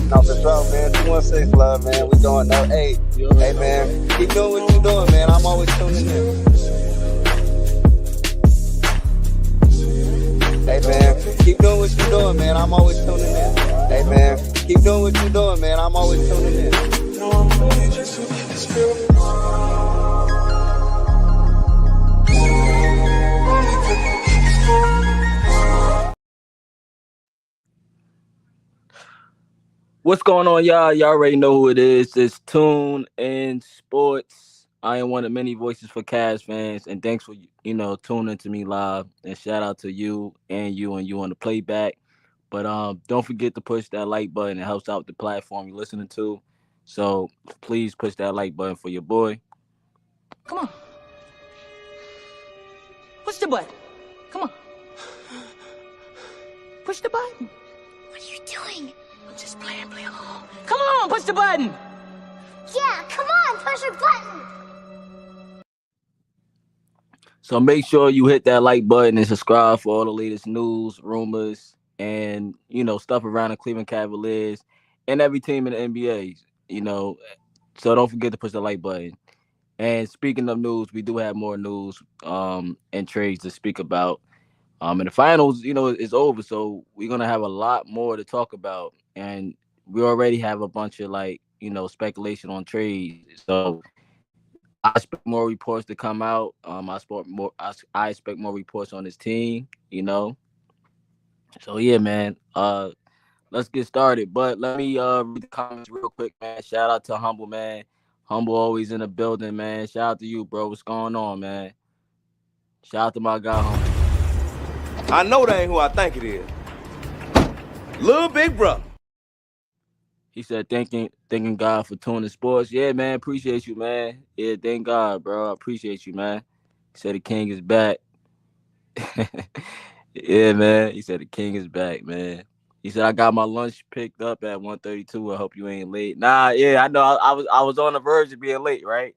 No, for sure, man. 216 love, man. We doing no. Hey, man. Keep doing what you're doing, man. I'm always tuning in. Hey, man. Keep doing what you're doing, man. I'm always tuning in. Hey, man. Keep doing what you're doing, man. I'm always tuning in. What's going on, y'all? Y'all already know who it is. It's Tunensports. I am one of many voices for Cavs fans, and thanks for tuning to me live. And shout out to you and you on the playback. But don't forget to push that like button. It helps out the platform you're listening to. So please push that like button for your boy. Come on. Push the button. Come on. Push the button. What are you doing? I'm just playing along. Come on, push the button. Yeah, come on, push your button. So make sure you hit that like button and subscribe for all the latest news, rumors, and stuff around the Cleveland Cavaliers and every team in the NBA. So don't forget to push the like button. And speaking of news, we do have more news and trades to speak about. And the finals, is over, so we're gonna have a lot more to talk about. And we already have a bunch of speculation on trades. So I expect more reports to come out. I expect more reports on this team. So yeah, man. Let's get started. But let me read the comments real quick, man. Shout out to Humble, man. Humble always in the building, man. Shout out to you, bro. What's going on, man? Shout out to my guy, Humble. I know that ain't who I think it is. Little big brother. He said, thanking God for Tunensports. Yeah, man. Appreciate you, man. Yeah, thank God, bro. I appreciate you, man. He said the king is back. Yeah, man. He said the king is back, man. He said I got my lunch picked up at 1:32. I hope you ain't late. Nah, yeah, I know. I was on the verge of being late, right?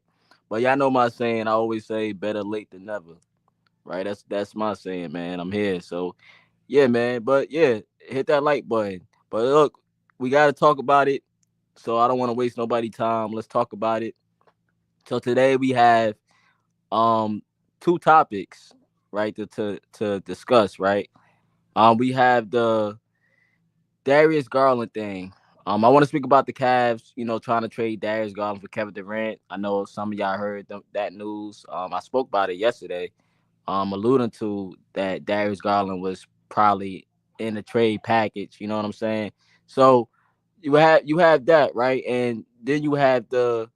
But y'all know my saying. I always say better late than never, right? That's my saying, man. I'm here, so yeah, man. But yeah, hit that like button. But look, we got to talk about it. So I don't want to waste nobody's time. Let's talk about it. So today we have two topics, right, to discuss, right? We have the Darius Garland thing. I want to speak about the Cavs, trying to trade Darius Garland for Kevin Durant. I know some of y'all heard that news. I spoke about it yesterday, alluding to that Darius Garland was probably in the trade package. You know what I'm saying? So you have that, right? And then you have the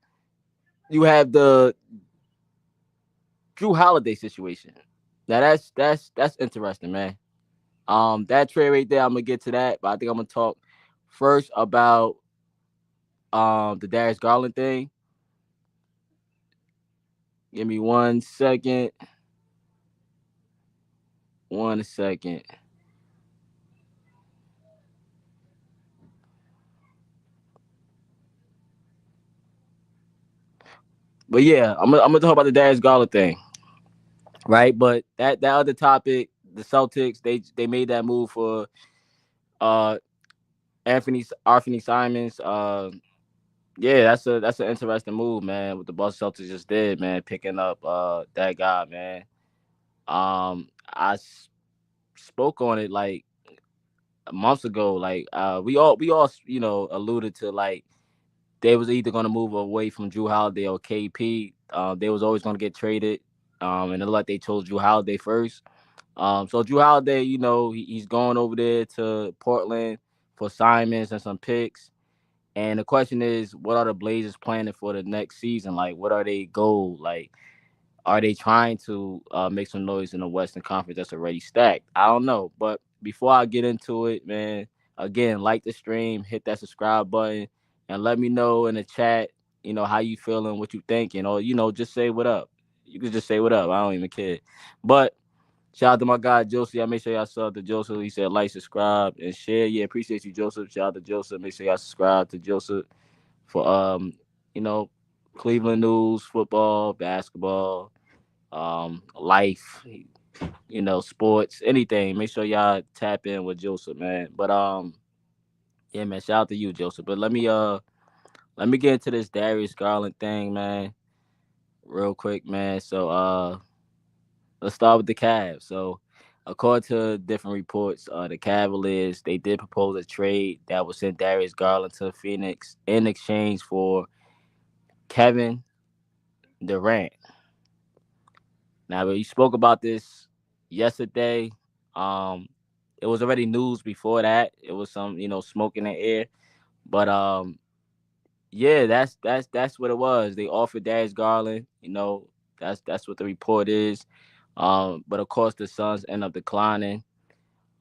Jrue Holiday situation. Now that's interesting, man. That trade right there, I'm gonna get to that, but I think I'm gonna talk first about the Darius Garland thing. Give me 1 second. 1 second. But yeah, I'm gonna talk about the Darius Garland thing, right? But that other topic, the Celtics, they made that move for Anfernee Simons. Yeah, that's an interesting move, man. What the Boston Celtics just did, man, picking up that guy, man. I spoke on it like months ago. Like we all alluded to like they was either gonna move away from Drew Holiday or KP. They was always gonna get traded. And it looked like they chose Drew Holiday first. So Drew Holiday, he's going over there to Portland for Simons and some picks. And the question is, what are the Blazers planning for the next season? Like, what are they goal? Like, are they trying to make some noise in the Western Conference that's already stacked? I don't know. But before I get into it, man, again, like the stream, hit that subscribe button, and let me know in the chat, how you feeling, what you thinking, or just say what up. You can just say what up. I don't even care. But shout out to my guy Joseph. I make sure y'all sub to Joseph. He said like, subscribe, and share. Yeah, appreciate you, Joseph. Shout out to Joseph. Make sure y'all subscribe to Joseph for you know, Cleveland news, football, basketball, life, sports, anything. Make sure y'all tap in with Joseph, man. But yeah, man, shout out to you, Joseph. But let me get into this Darius Garland thing, man, real quick, man. So let's start with the Cavs. So according to different reports, the Cavaliers, they did propose a trade that would send Darius Garland to Phoenix in exchange for Kevin Durant. Now, we spoke about this yesterday. Um, it was already news before that. It was some, smoke in the air. But yeah, that's what it was. They offered Darius Garland. That's what the report is. But of course, the Suns end up declining.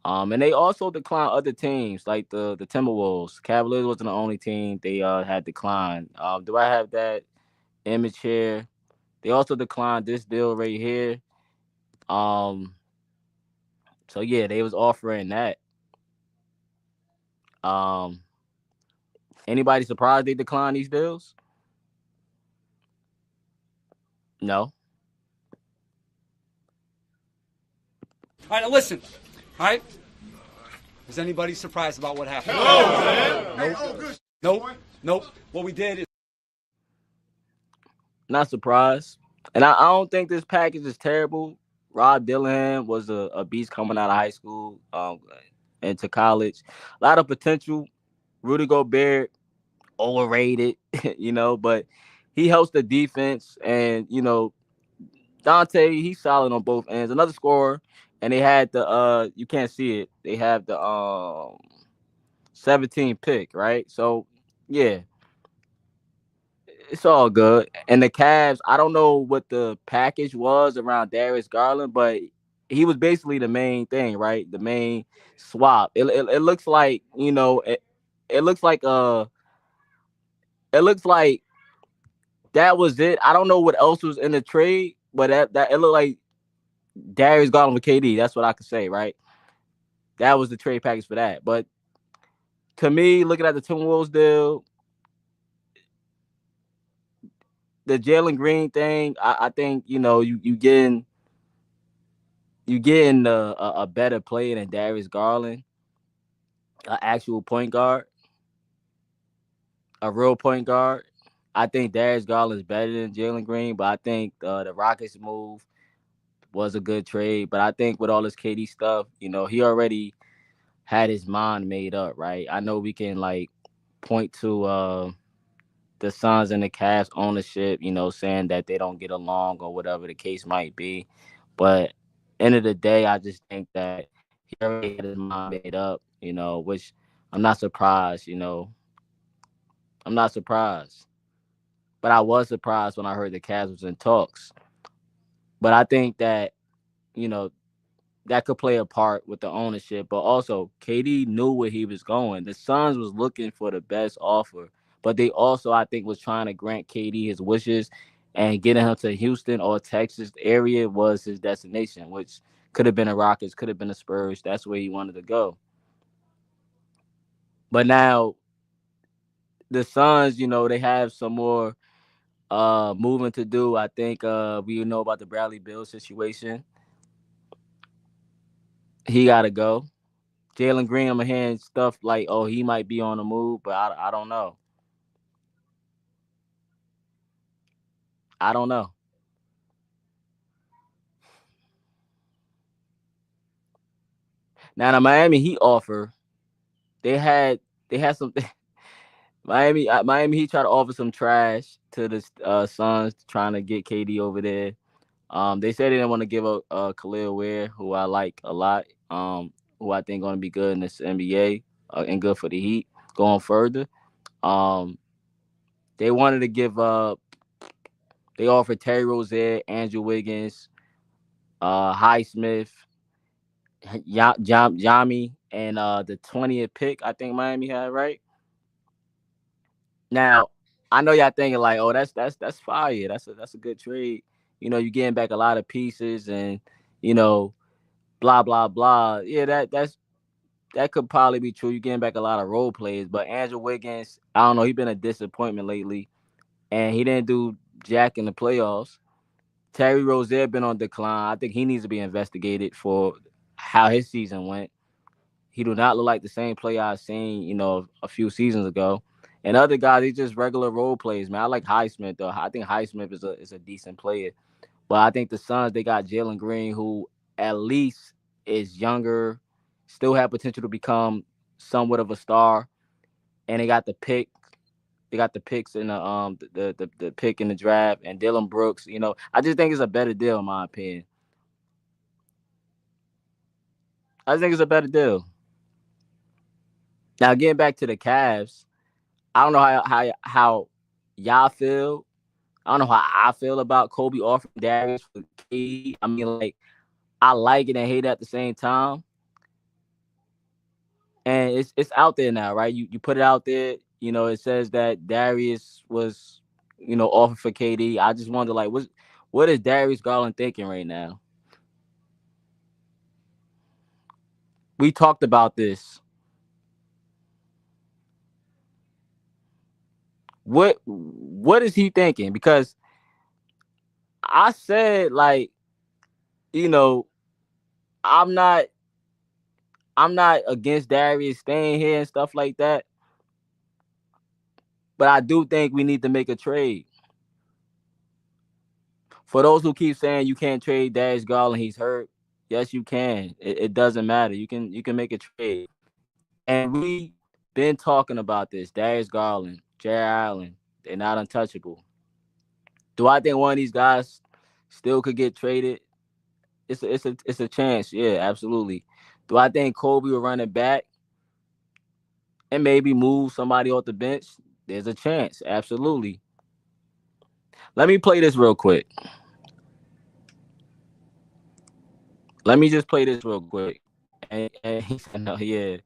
And they also declined other teams like the Timberwolves. Cavaliers wasn't the only team they had declined. Do I have that image here? They also declined this deal right here. Um, so yeah, they was offering that. Um, Anybody surprised they declined these deals? No. All right, now listen. All right? Is anybody surprised about what happened? Nope. Nope. Nope. What we did is. Not surprised. And I don't think this package is terrible. Rob Dillingham was a beast coming out of high school into college. A lot of potential. Rudy Gobert, overrated, but he helps the defense. And, Dante, he's solid on both ends. Another scorer. And they had you can't see it. They have the 17 pick, right? So, yeah, it's all good. And the Cavs, I don't know what the package was around Darius Garland, but he was basically the main thing, right? The main swap. It looks like, it looks like it looks like that was it. I don't know what else was in the trade, but that it looked like Darius Garland with KD. That's what I could say, right? That was the trade package for that. But to me, looking at the Timberwolves deal, the Jalen Green thing, I think you getting a better player than Darius Garland, an actual point guard, a real point guard. I think Darius Garland is better than Jalen Green, but I think the Rockets move was a good trade. But I think with all this KD stuff, he already had his mind made up, right? I know we can like point to the Suns and the Cavs ownership, saying that they don't get along or whatever the case might be. But end of the day, I just think that he already had his mind made up, which I'm not surprised, I'm not surprised. But I was surprised when I heard the Cavs was in talks. But I think that, you know, that could play a part with the ownership. But also, KD knew where he was going. The Suns was looking for the best offer, but they also, I think, was trying to grant KD his wishes, and getting him to Houston or Texas area was his destination, which could have been the Rockets, could have been the Spurs. That's where he wanted to go. But now the Suns, they have some more moving to do. I think we know about the Bradley Beal situation. He got to go. Jalen Green, I'm hearing stuff like, oh, he might be on the move, but I don't know. I don't know. Now the Miami Heat offer, they had something. Miami Heat tried to offer some trash to the Suns, trying to get KD over there. They said they didn't want to give up Khalil Ware, who I like a lot. Who I think going to be good in this NBA and good for the Heat going further. Um, they wanted to give up. They offered Terry Rozier, Andrew Wiggins, Highsmith, Jami, and the 20th pick. I think Miami had right now. I know y'all thinking like, oh, that's fire. That's a good trade. You know, you're getting back a lot of pieces, and you know, blah blah blah. Yeah, that could probably be true. You're getting back a lot of role players, but Andrew Wiggins, I don't know. He's been a disappointment lately, and he didn't do jack in the playoffs. Terry Rozier been on decline. I think he needs to be investigated for how his season went. He do not look like the same player I seen, you know, a few seasons ago. And other guys, he's just regular role players, man. I like Highsmith though. I think Highsmith is a decent player. But I think the Suns, they got Jalen Green, who at least is younger, still have potential to become somewhat of a star. And they got the pick. They got the picks in the pick in the draft, and Dylan Brooks. You know, I just think it's a better deal in my opinion. I just think it's a better deal. Now getting back to the Cavs, I don't know how y'all feel. I don't know how I feel about Kobe offering Darius for KD. I mean, like, I like it and hate it at the same time. And it's out there now, right? You put it out there. You know, it says that Darius was, you know, offered for KD. I just wonder, like, what is Darius Garland thinking right now? We talked about this. What is he thinking? Because I said, like, you know, I'm not against Darius staying here and stuff like that. But I do think we need to make a trade. For those who keep saying you can't trade Darius Garland, he's hurt. Yes, you can. It doesn't matter. You can make a trade. And we been talking about this. Darius Garland, Jared Allen, they're not untouchable. Do I think one of these guys still could get traded? It's a chance. Yeah, absolutely. Do I think Kobe will run it back and maybe move somebody off the bench? There's a chance. Absolutely. Let me play this real quick. Let me just play this real quick. And he said, no, yeah.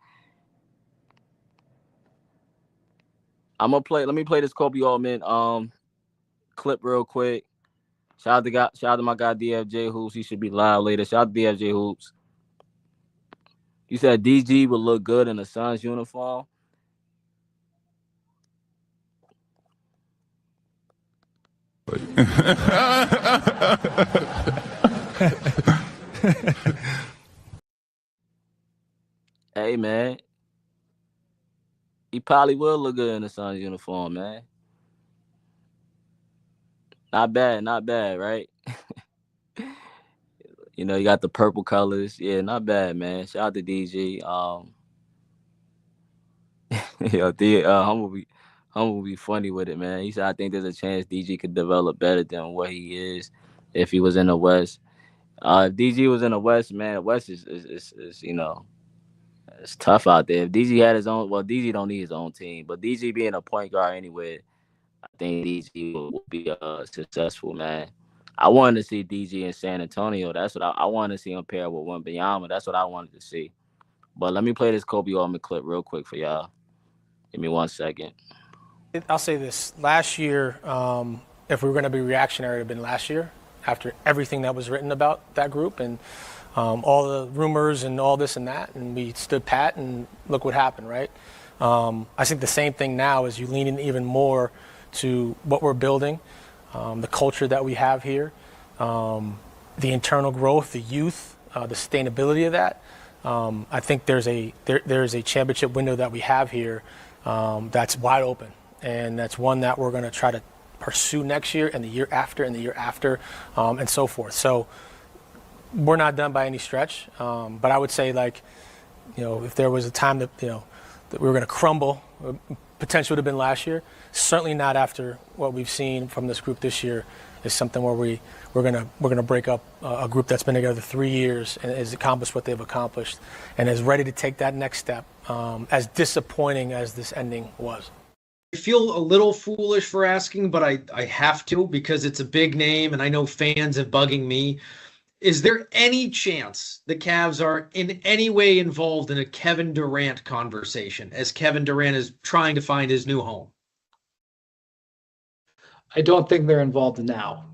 Let me play this Kobe Altman clip real quick. Shout out to my guy DFJ Hoops. He should be live later. Shout out to DFJ Hoops. You said DG would look good in a Suns uniform. Hey, man. He probably will look good in the Suns uniform, man. Not bad, right? You know, you got the purple colors. Yeah, not bad, man. Shout out to DG. Humble will be funny with it, man. He said, I think there's a chance DG could develop better than what he is if he was in the West. If DG was in the West, man, the West is you know, it's tough out there. If DG had his own, well, DG don't need his own team, but DG being a point guard anywhere, I think DG will be successful, man. I wanted to see DG in San Antonio. That's what I wanted to see him pair with Wembanyama. That's what I wanted to see. But let me play this Kobe Altman clip real quick for y'all. Give me 1 second. I'll say this. Last year, if we were going to be reactionary, it would have been last year after everything that was written about that group and all the rumors and all this and that. And we stood pat and look what happened, right? I think the same thing now is you lean in even more to what we're building, the culture that we have here, the internal growth, the youth, the sustainability of that. I think there's a championship window that we have here that's wide open, and that's one that we're going to try to pursue next year and the year after and the year after, and so forth. So we're not done by any stretch, but I would say, like, if there was a time that that we were going to crumble, potentially would have been last year. Certainly not after what we've seen from this group this year. Is something where we're gonna break up a group that's been together 3 years and has accomplished what they've accomplished and is ready to take that next step. As disappointing as this ending was. I feel a little foolish for asking, but I have to because it's a big name and I know fans have bugging me. Is there any chance the Cavs are in any way involved in a Kevin Durant conversation as Kevin Durant is trying to find his new home? I don't think they're involved now.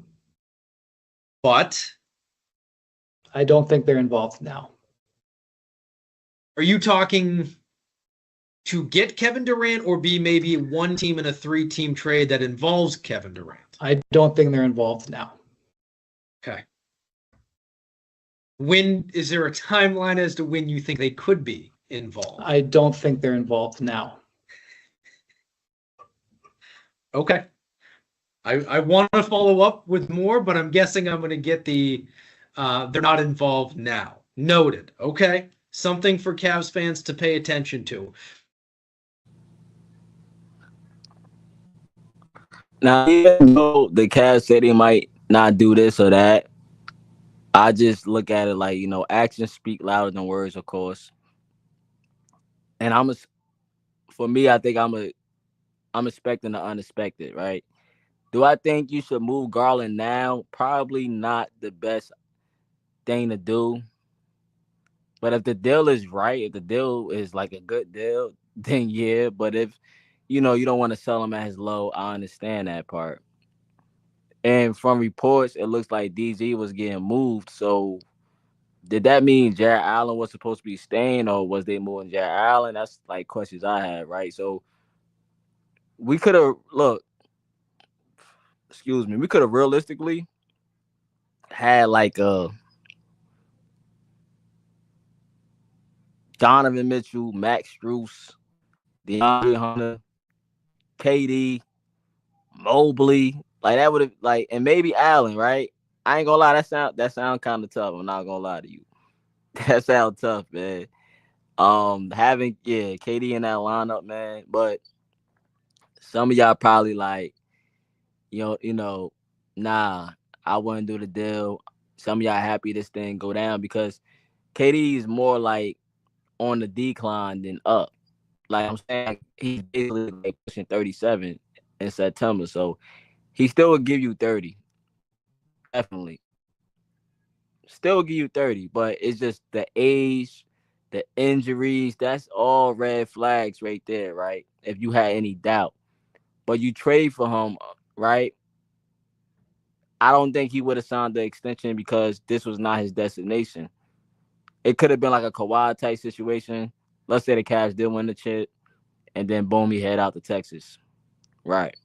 But I don't think they're involved now. Are you talking to get Kevin Durant or be maybe one team in a 3-team trade that involves Kevin Durant? I don't think they're involved now. Okay. When is there a timeline as to when you think they could be involved? I don't think they're involved now. Okay. I want to follow up with more, but I'm guessing I'm going to get the they're not involved now. Noted. Okay. Something for Cavs fans to pay attention to. Now, even though the Cavs said they might not do this or that, I just look at it like, actions speak louder than words, of course. And for me, I think I'm expecting the unexpected, right? Do I think you should move Garland now? Probably not the best thing to do. But if the deal is right, if the deal is like a good deal, then yeah. But if, you don't want to sell him at his low, I understand that part. And from reports, it looks like DZ was getting moved. So did that mean Jarrett Allen was supposed to be staying, or was they moving Jarrett Allen? That's like questions I had, right? So we could have, we could have realistically had like Donovan Mitchell, Max Strus, DeAndre Hunter, KD, Mobley, like that would have and maybe Allen, right? I ain't gonna lie, that sound kind of tough. I'm not gonna lie to you. That sound tough, man. Having KD in that lineup, man. But some of y'all probably like, nah, I wouldn't do the deal. Some of y'all happy this thing go down because KD is more like on the decline than up. Like I'm saying, he's basically like pushing 37 in September, so he still would give you 30. Definitely. Still give you 30, but it's just the age, the injuries, that's all red flags right there, right? If you had any doubt. But you trade for him, right? I don't think he would have signed the extension because this was not his destination. It could have been like a Kawhi type situation. Let's say the Cavs did win the chip, and then boom, he head out to Texas. Right.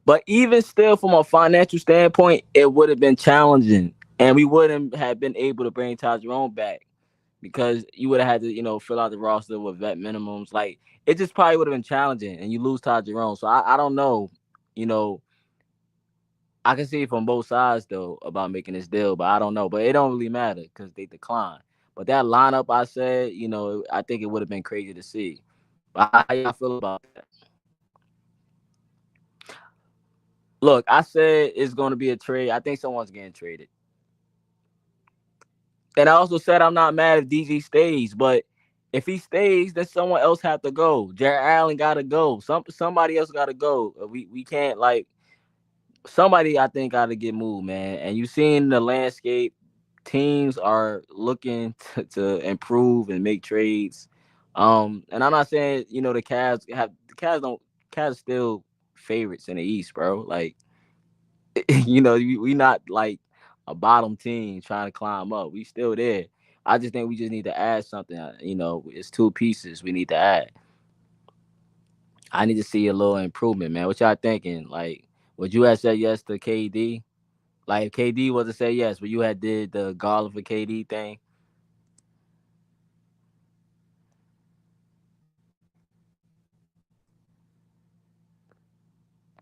But even still, from a financial standpoint, it would have been challenging. And we wouldn't have been able to bring Ty Jerome back because you would have had to, fill out the roster with vet minimums. Like, it just probably would have been challenging, and you lose Ty Jerome. So I don't know. I can see it from both sides, though, about making this deal, but I don't know. But it don't really matter because they declined. But that lineup I said, I think it would have been crazy to see. But how y'all feel about that? Look, I said it's going to be a trade. I think someone's getting traded. And I also said I'm not mad if DG stays, but if he stays, then someone else have to go. Jarrett Allen got to go. Somebody else got to go. We can't, somebody I think got to get moved, man. And you seen the landscape. Teams are looking to improve and make trades. And I'm not saying, the Cavs still favorites in the East, bro. Like, we not like a bottom team trying to climb up. We still there. I just think we just need to add something. It's 2 pieces we need to add. I need to see a little improvement, man. What y'all thinking? Like, would you have said yes to KD? Like, if KD was to say yes, but you had did the Garland for KD thing?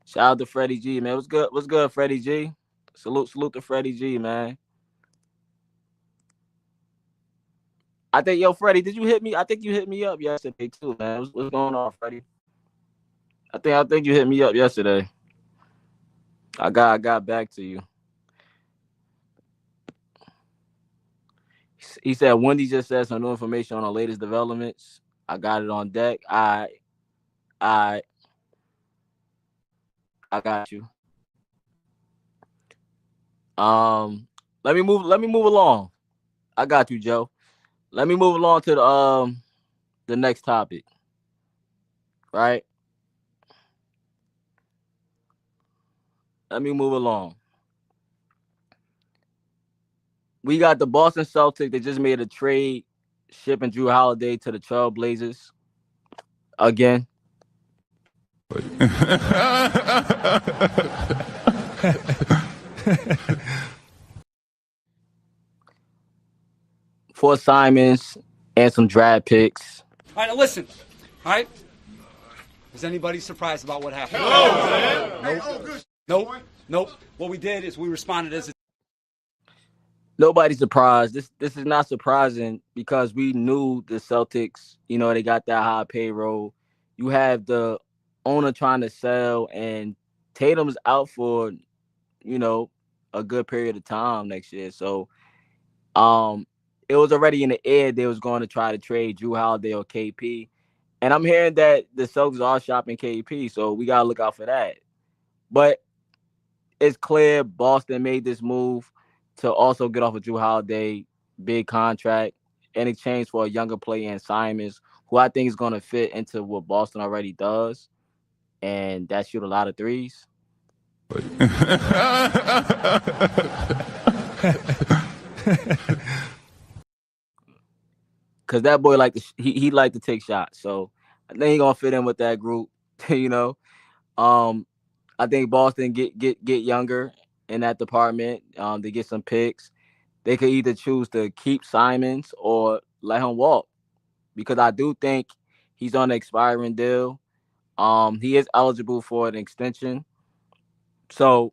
Shout out to Freddie G, man. What's good? What's good, Freddie G? Salute to Freddie G, man. I think, yo, Freddie, did you hit me? I think you hit me up yesterday too, man. What's going on, Freddie? I think you hit me up yesterday. I got back to you. He said Wendy just said some new information on the latest developments. I got it on deck. I got you. Let me move along. I got you, Joe. Let me move along to the next topic. Right? Let me move along. We got the Boston Celtics. They just made a trade shipping Jrue Holiday to the Trailblazers again. For Simons and some draft picks. All right, now listen. All right. Is anybody surprised about what happened? Nope. What we did is we responded as a Nobody's surprised. This is not surprising because we knew the Celtics, they got that high payroll. You have the owner trying to sell, and Tatum's out for, a good period of time next year. So it was already in the air they was going to try to trade Jrue Holiday or KP. And I'm hearing that the Celtics are shopping KP, so we got to look out for that. But it's clear Boston made this move to also get off of Jrue Holiday, big contract, in exchange for a younger player in Simons, who I think is going to fit into what Boston already does, and that shoot a lot of threes. Because that boy he like to take shots, so I think he's gonna fit in with that group. I think Boston get younger in that department. They get some picks. They could either choose to keep Simons or let him walk, because I do think he's on an expiring deal. He is eligible for an extension, so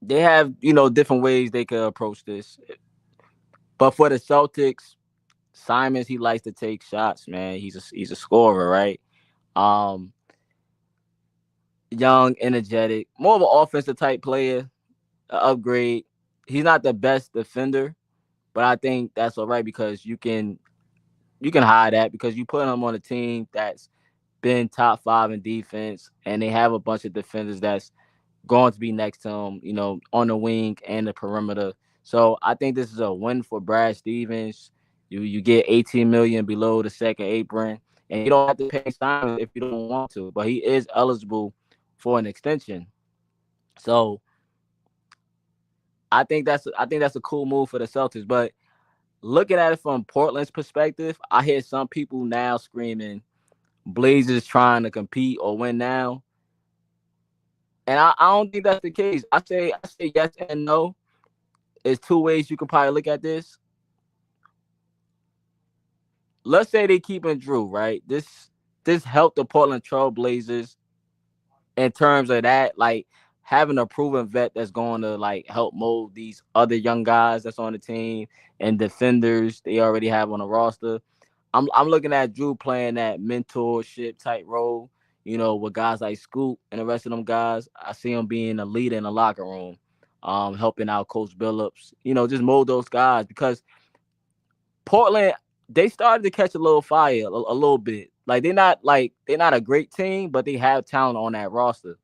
they have different ways they could approach this. But for the Celtics, Simons, he likes to take shots, man. He's a scorer, right? Young, energetic, more of an offensive type player, upgrade. He's not the best defender, but I think that's all right because you can hide that because you put him on a team that's been top 5 in defense, and they have a bunch of defenders that's going to be next to him, on the wing and the perimeter. So I think this is a win for Brad Stevens. You get $18 million below the second apron, and you don't have to pay Simon if you don't want to, but he is eligible for an extension. So I think that's a cool move for the Celtics. But looking at it from Portland's perspective, I hear some people now screaming Blazers trying to compete or win now. And I don't think that's the case. I say yes and no. There's two ways you can probably look at this. Let's say they keeping Jrue, right? This helped the Portland Trail Blazers in terms of that, like having a proven vet that's going to like help mold these other young guys that's on the team and defenders they already have on the roster. I'm looking at Jrue playing that mentorship type role, with guys like Scoop and the rest of them guys. I see him being a leader in the locker room, helping out Coach Billups, just mold those guys because Portland, they started to catch a little fire a little bit. Like they're not a great team, but they have talent on that roster.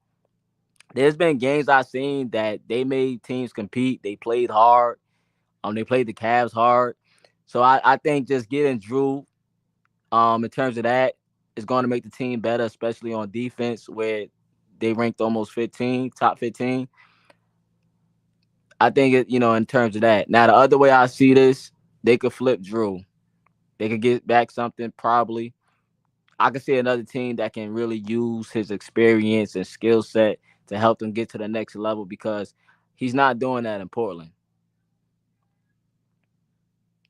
There's been games I've seen that they made teams compete. They played hard. They played the Cavs hard. So I think just getting Jrue, in terms of that, is going to make the team better, especially on defense where they ranked almost top 15. I think in terms of that. Now the other way I see this, they could flip Jrue. They could get back something probably. I could see another team that can really use his experience and skill set to help them get to the next level because he's not doing that in Portland.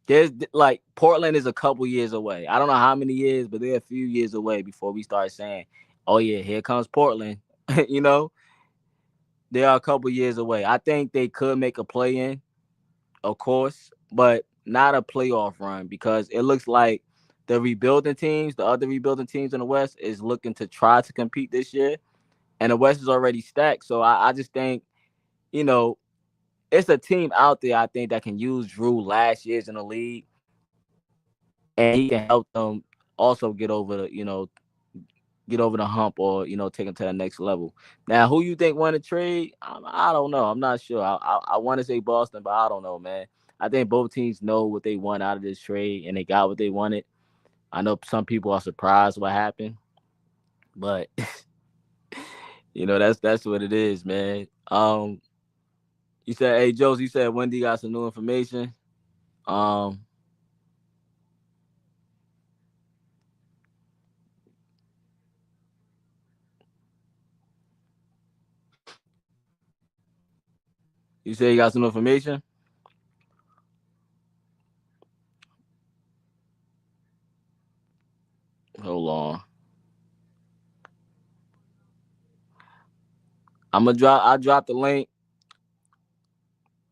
There's Portland is a couple years away. I don't know how many years, but they're a few years away before we start saying, oh yeah, here comes Portland. you know, they are a couple years away. I think they could make a play in, of course, but not a playoff run because it looks like the other rebuilding teams in the West, is looking to try to compete this year, and the West is already stacked. So I just think, you know, it's a team out there I think that can use Jrue last year's in the league, and he can help them also get over the hump, or take them to the next level. Now, who you think won the trade? I don't know. I'm not sure. I want to say Boston, but I don't know, man. I think both teams know what they want out of this trade, and they got what they wanted. I know some people are surprised what happened, but that's what it is, man. You said, hey, Josie, you said Wendy got some new information. You said you got some information? Hold on. I dropped the link,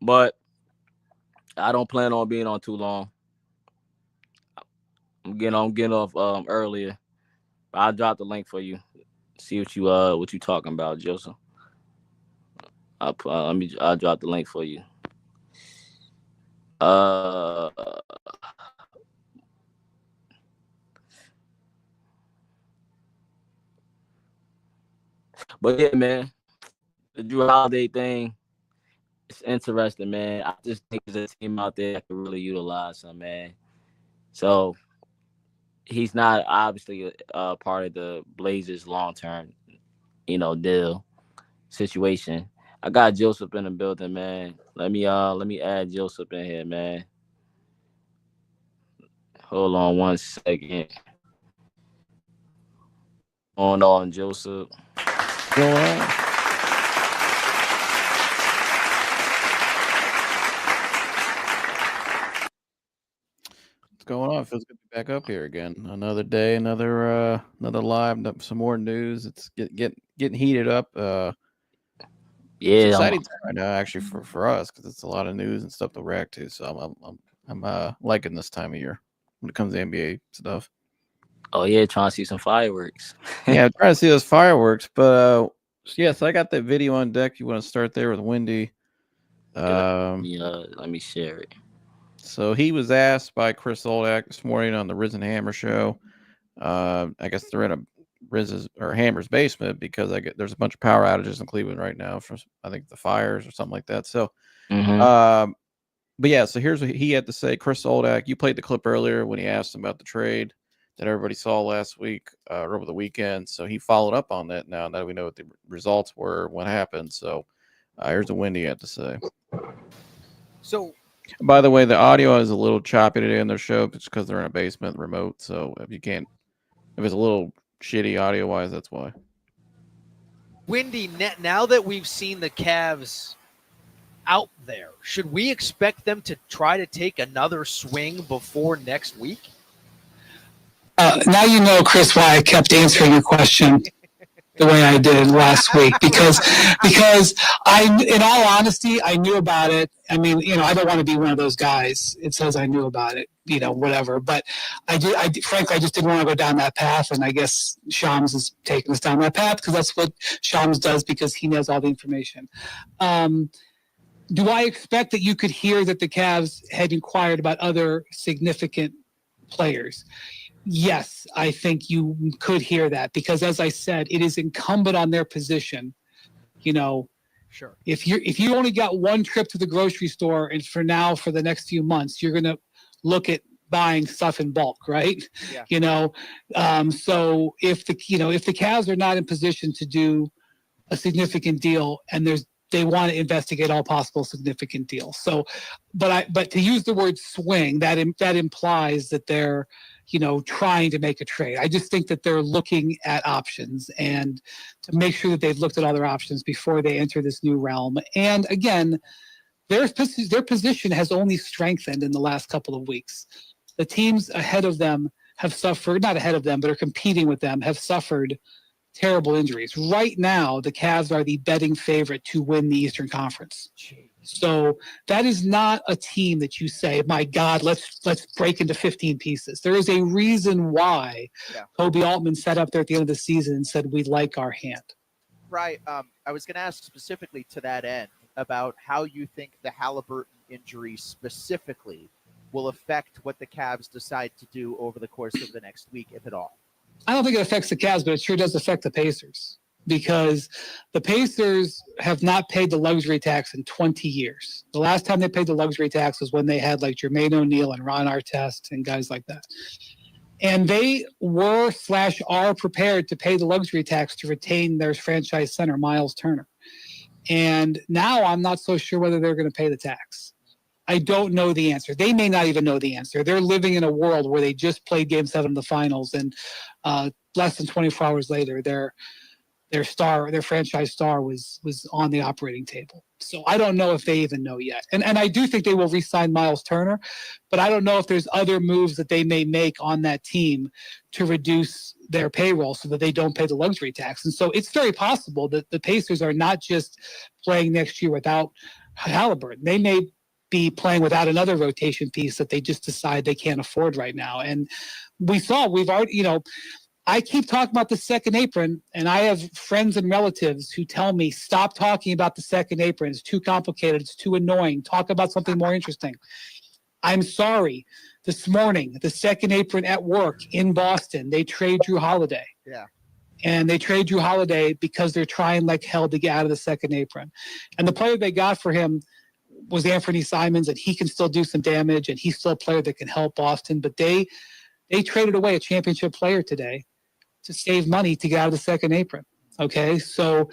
but I don't plan on being on too long. I'm getting off earlier. But I'll drop the link for you. See what you talking about, Joseph. I'll drop the link for you. But yeah, man, the Jrue Holiday thing, it's interesting, man. I just think there's a team out there that could really utilize him, man. So he's not obviously part of the Blazers' long-term, deal situation. I got Joseph in the building, man. Let me add Joseph in here, man. Hold on 1 second. On Joseph. Going on. What's going on? Feels good to be back up here again. Another day, another live, some more news. It's getting heated up. Yeah, it's exciting time right now, actually, for us, because it's a lot of news and stuff to react to. So I'm liking this time of year when it comes to NBA stuff. Oh yeah, trying to see some fireworks. Yeah, I'm trying to see those fireworks. But so I got that video on deck. You want to start there with Wendy? Let me share it. So he was asked by Chris Oldak this morning on the Riz and Hammer show. I guess they're in a Riz's or Hammer's basement because there's a bunch of power outages in Cleveland right now from, I think, the fires or something like that. So, but yeah, so here's what he had to say. Chris Oldak, you played the clip earlier when he asked him about the trade that everybody saw last week or over the weekend. So he followed up on that now that we know what the results were, what happened. So here's what Wendy had to say. So, by the way, the audio is a little choppy today in their show just because they're in a basement remote. So if it's a little shitty audio wise, that's why. Wendy, now that we've seen the Cavs out there, should we expect them to try to take another swing before next week? Now you know, Chris, why I kept answering your question the way I did last week, because in all honesty, I knew about it. I mean, I don't want to be one of those guys. It says I knew about it, whatever. But frankly, I just didn't want to go down that path. And I guess Shams is taking us down that path because that's what Shams does because he knows all the information. Do I expect that you could hear that the Cavs had inquired about other significant players? Yes, I think you could hear that because, as I said, it is incumbent on their position. Sure. If you only got one trip to the grocery store, and for the next few months, you're going to look at buying stuff in bulk, right? Yeah. So if the Cavs are not in position to do a significant deal, and they want to investigate all possible significant deals. So, but to use the word swing, that implies that they're trying to make a trade. I just think that they're looking at options and to make sure that they've looked at other options before they enter this new realm. And again, their position has only strengthened in the last couple of weeks. The teams ahead of them have suffered, not ahead of them, but are competing with them, have suffered terrible injuries. Right now, the Cavs are the betting favorite to win the Eastern Conference. So that is not a team that you say, my God, let's break into 15 pieces. There is a reason why Kobe Altman sat up there at the end of the season and said, we like our hand. Right. I was going to ask specifically to that end about how you think the Halliburton injury specifically will affect what the Cavs decide to do over the course of the next week, if at all. I don't think it affects the Cavs, but it sure does affect the Pacers, because the Pacers have not paid the luxury tax in 20 years. The last time they paid the luxury tax was when they had like Jermaine O'Neal and Ron Artest and guys like that. And they were/are prepared to pay the luxury tax to retain their franchise center, Miles Turner. And now I'm not so sure whether they're going to pay the tax. I don't know the answer. They may not even know the answer. They're living in a world where they just played Game 7 of the finals, and less than 24 hours later, their franchise star was on the operating table. So I don't know if they even know yet. And I do think they will re-sign Miles Turner, but I don't know if there's other moves that they may make on that team to reduce their payroll so that they don't pay the luxury tax. And so it's very possible that the Pacers are not just playing next year without Halliburton. They may be playing without another rotation piece that they just decide they can't afford right now. And we've already, I keep talking about the second apron, and I have friends and relatives who tell me, stop talking about the second apron. It's too complicated. It's too annoying. Talk about something more interesting. I'm sorry. This morning, the second apron at work in Boston, they trade Jrue Holiday. Yeah. And they trade Jrue Holiday because they're trying like hell to get out of the second apron. And the player they got for him was Anfernee Simons, and he can still do some damage, and he's still a player that can help Boston. But they traded away a championship player today to save money to get out of the second apron. Okay, so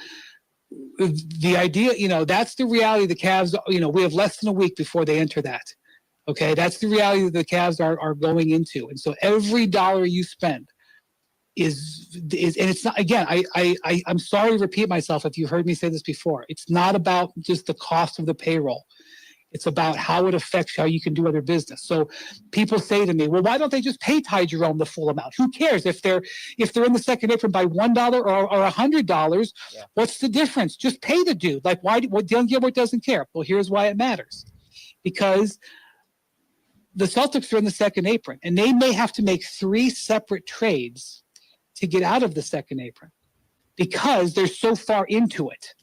the idea, that's the reality the Cavs, we have less than a week before they enter that. Okay, that's the reality that the Cavs are going into. And so every dollar you spend is and it's not, again, I'm sorry to repeat myself if you've heard me say this before. It's not about just the cost of the payroll. It's about how it affects how you can do other business. So people say to me, well, why don't they just pay Ty Jerome the full amount? Who cares if they're in the second apron by $1 or $100? Yeah. What's the difference? Just pay the dude. Like, why? What Dylan Gilbert doesn't care. Well, here's why it matters. Because the Celtics are in the second apron, and they may have to make 3 separate trades to get out of the second apron because they're so far into it.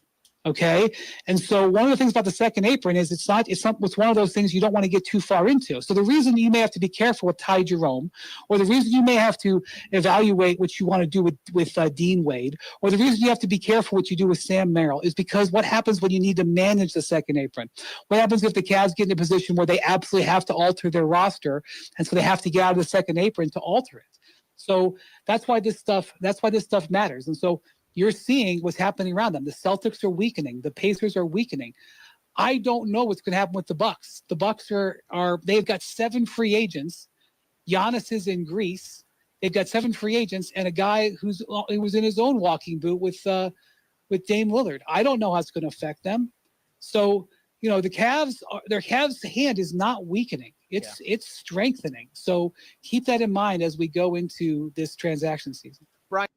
Okay. And so one of the things about the second apron is it's one of those things you don't want to get too far into. So the reason you may have to be careful with Ty Jerome, or the reason you may have to evaluate what you want to do with Dean Wade, or the reason you have to be careful what you do with Sam Merrill is because what happens when you need to manage the second apron? What happens if the Cavs get in a position where they absolutely have to alter their roster, and so they have to get out of the second apron to alter it? So that's why this stuff matters. And so you're seeing what's happening around them. The Celtics are weakening. The Pacers are weakening. I don't know what's going to happen with the Bucks. The Bucks they've got 7 free agents. Giannis is in Greece. They've got 7 free agents and a guy who was in his own walking boot with Dame Lillard. I don't know how it's going to affect them. So, the Cavs' hand is not weakening. It's strengthening. So keep that in mind as we go into this transaction season. Brian.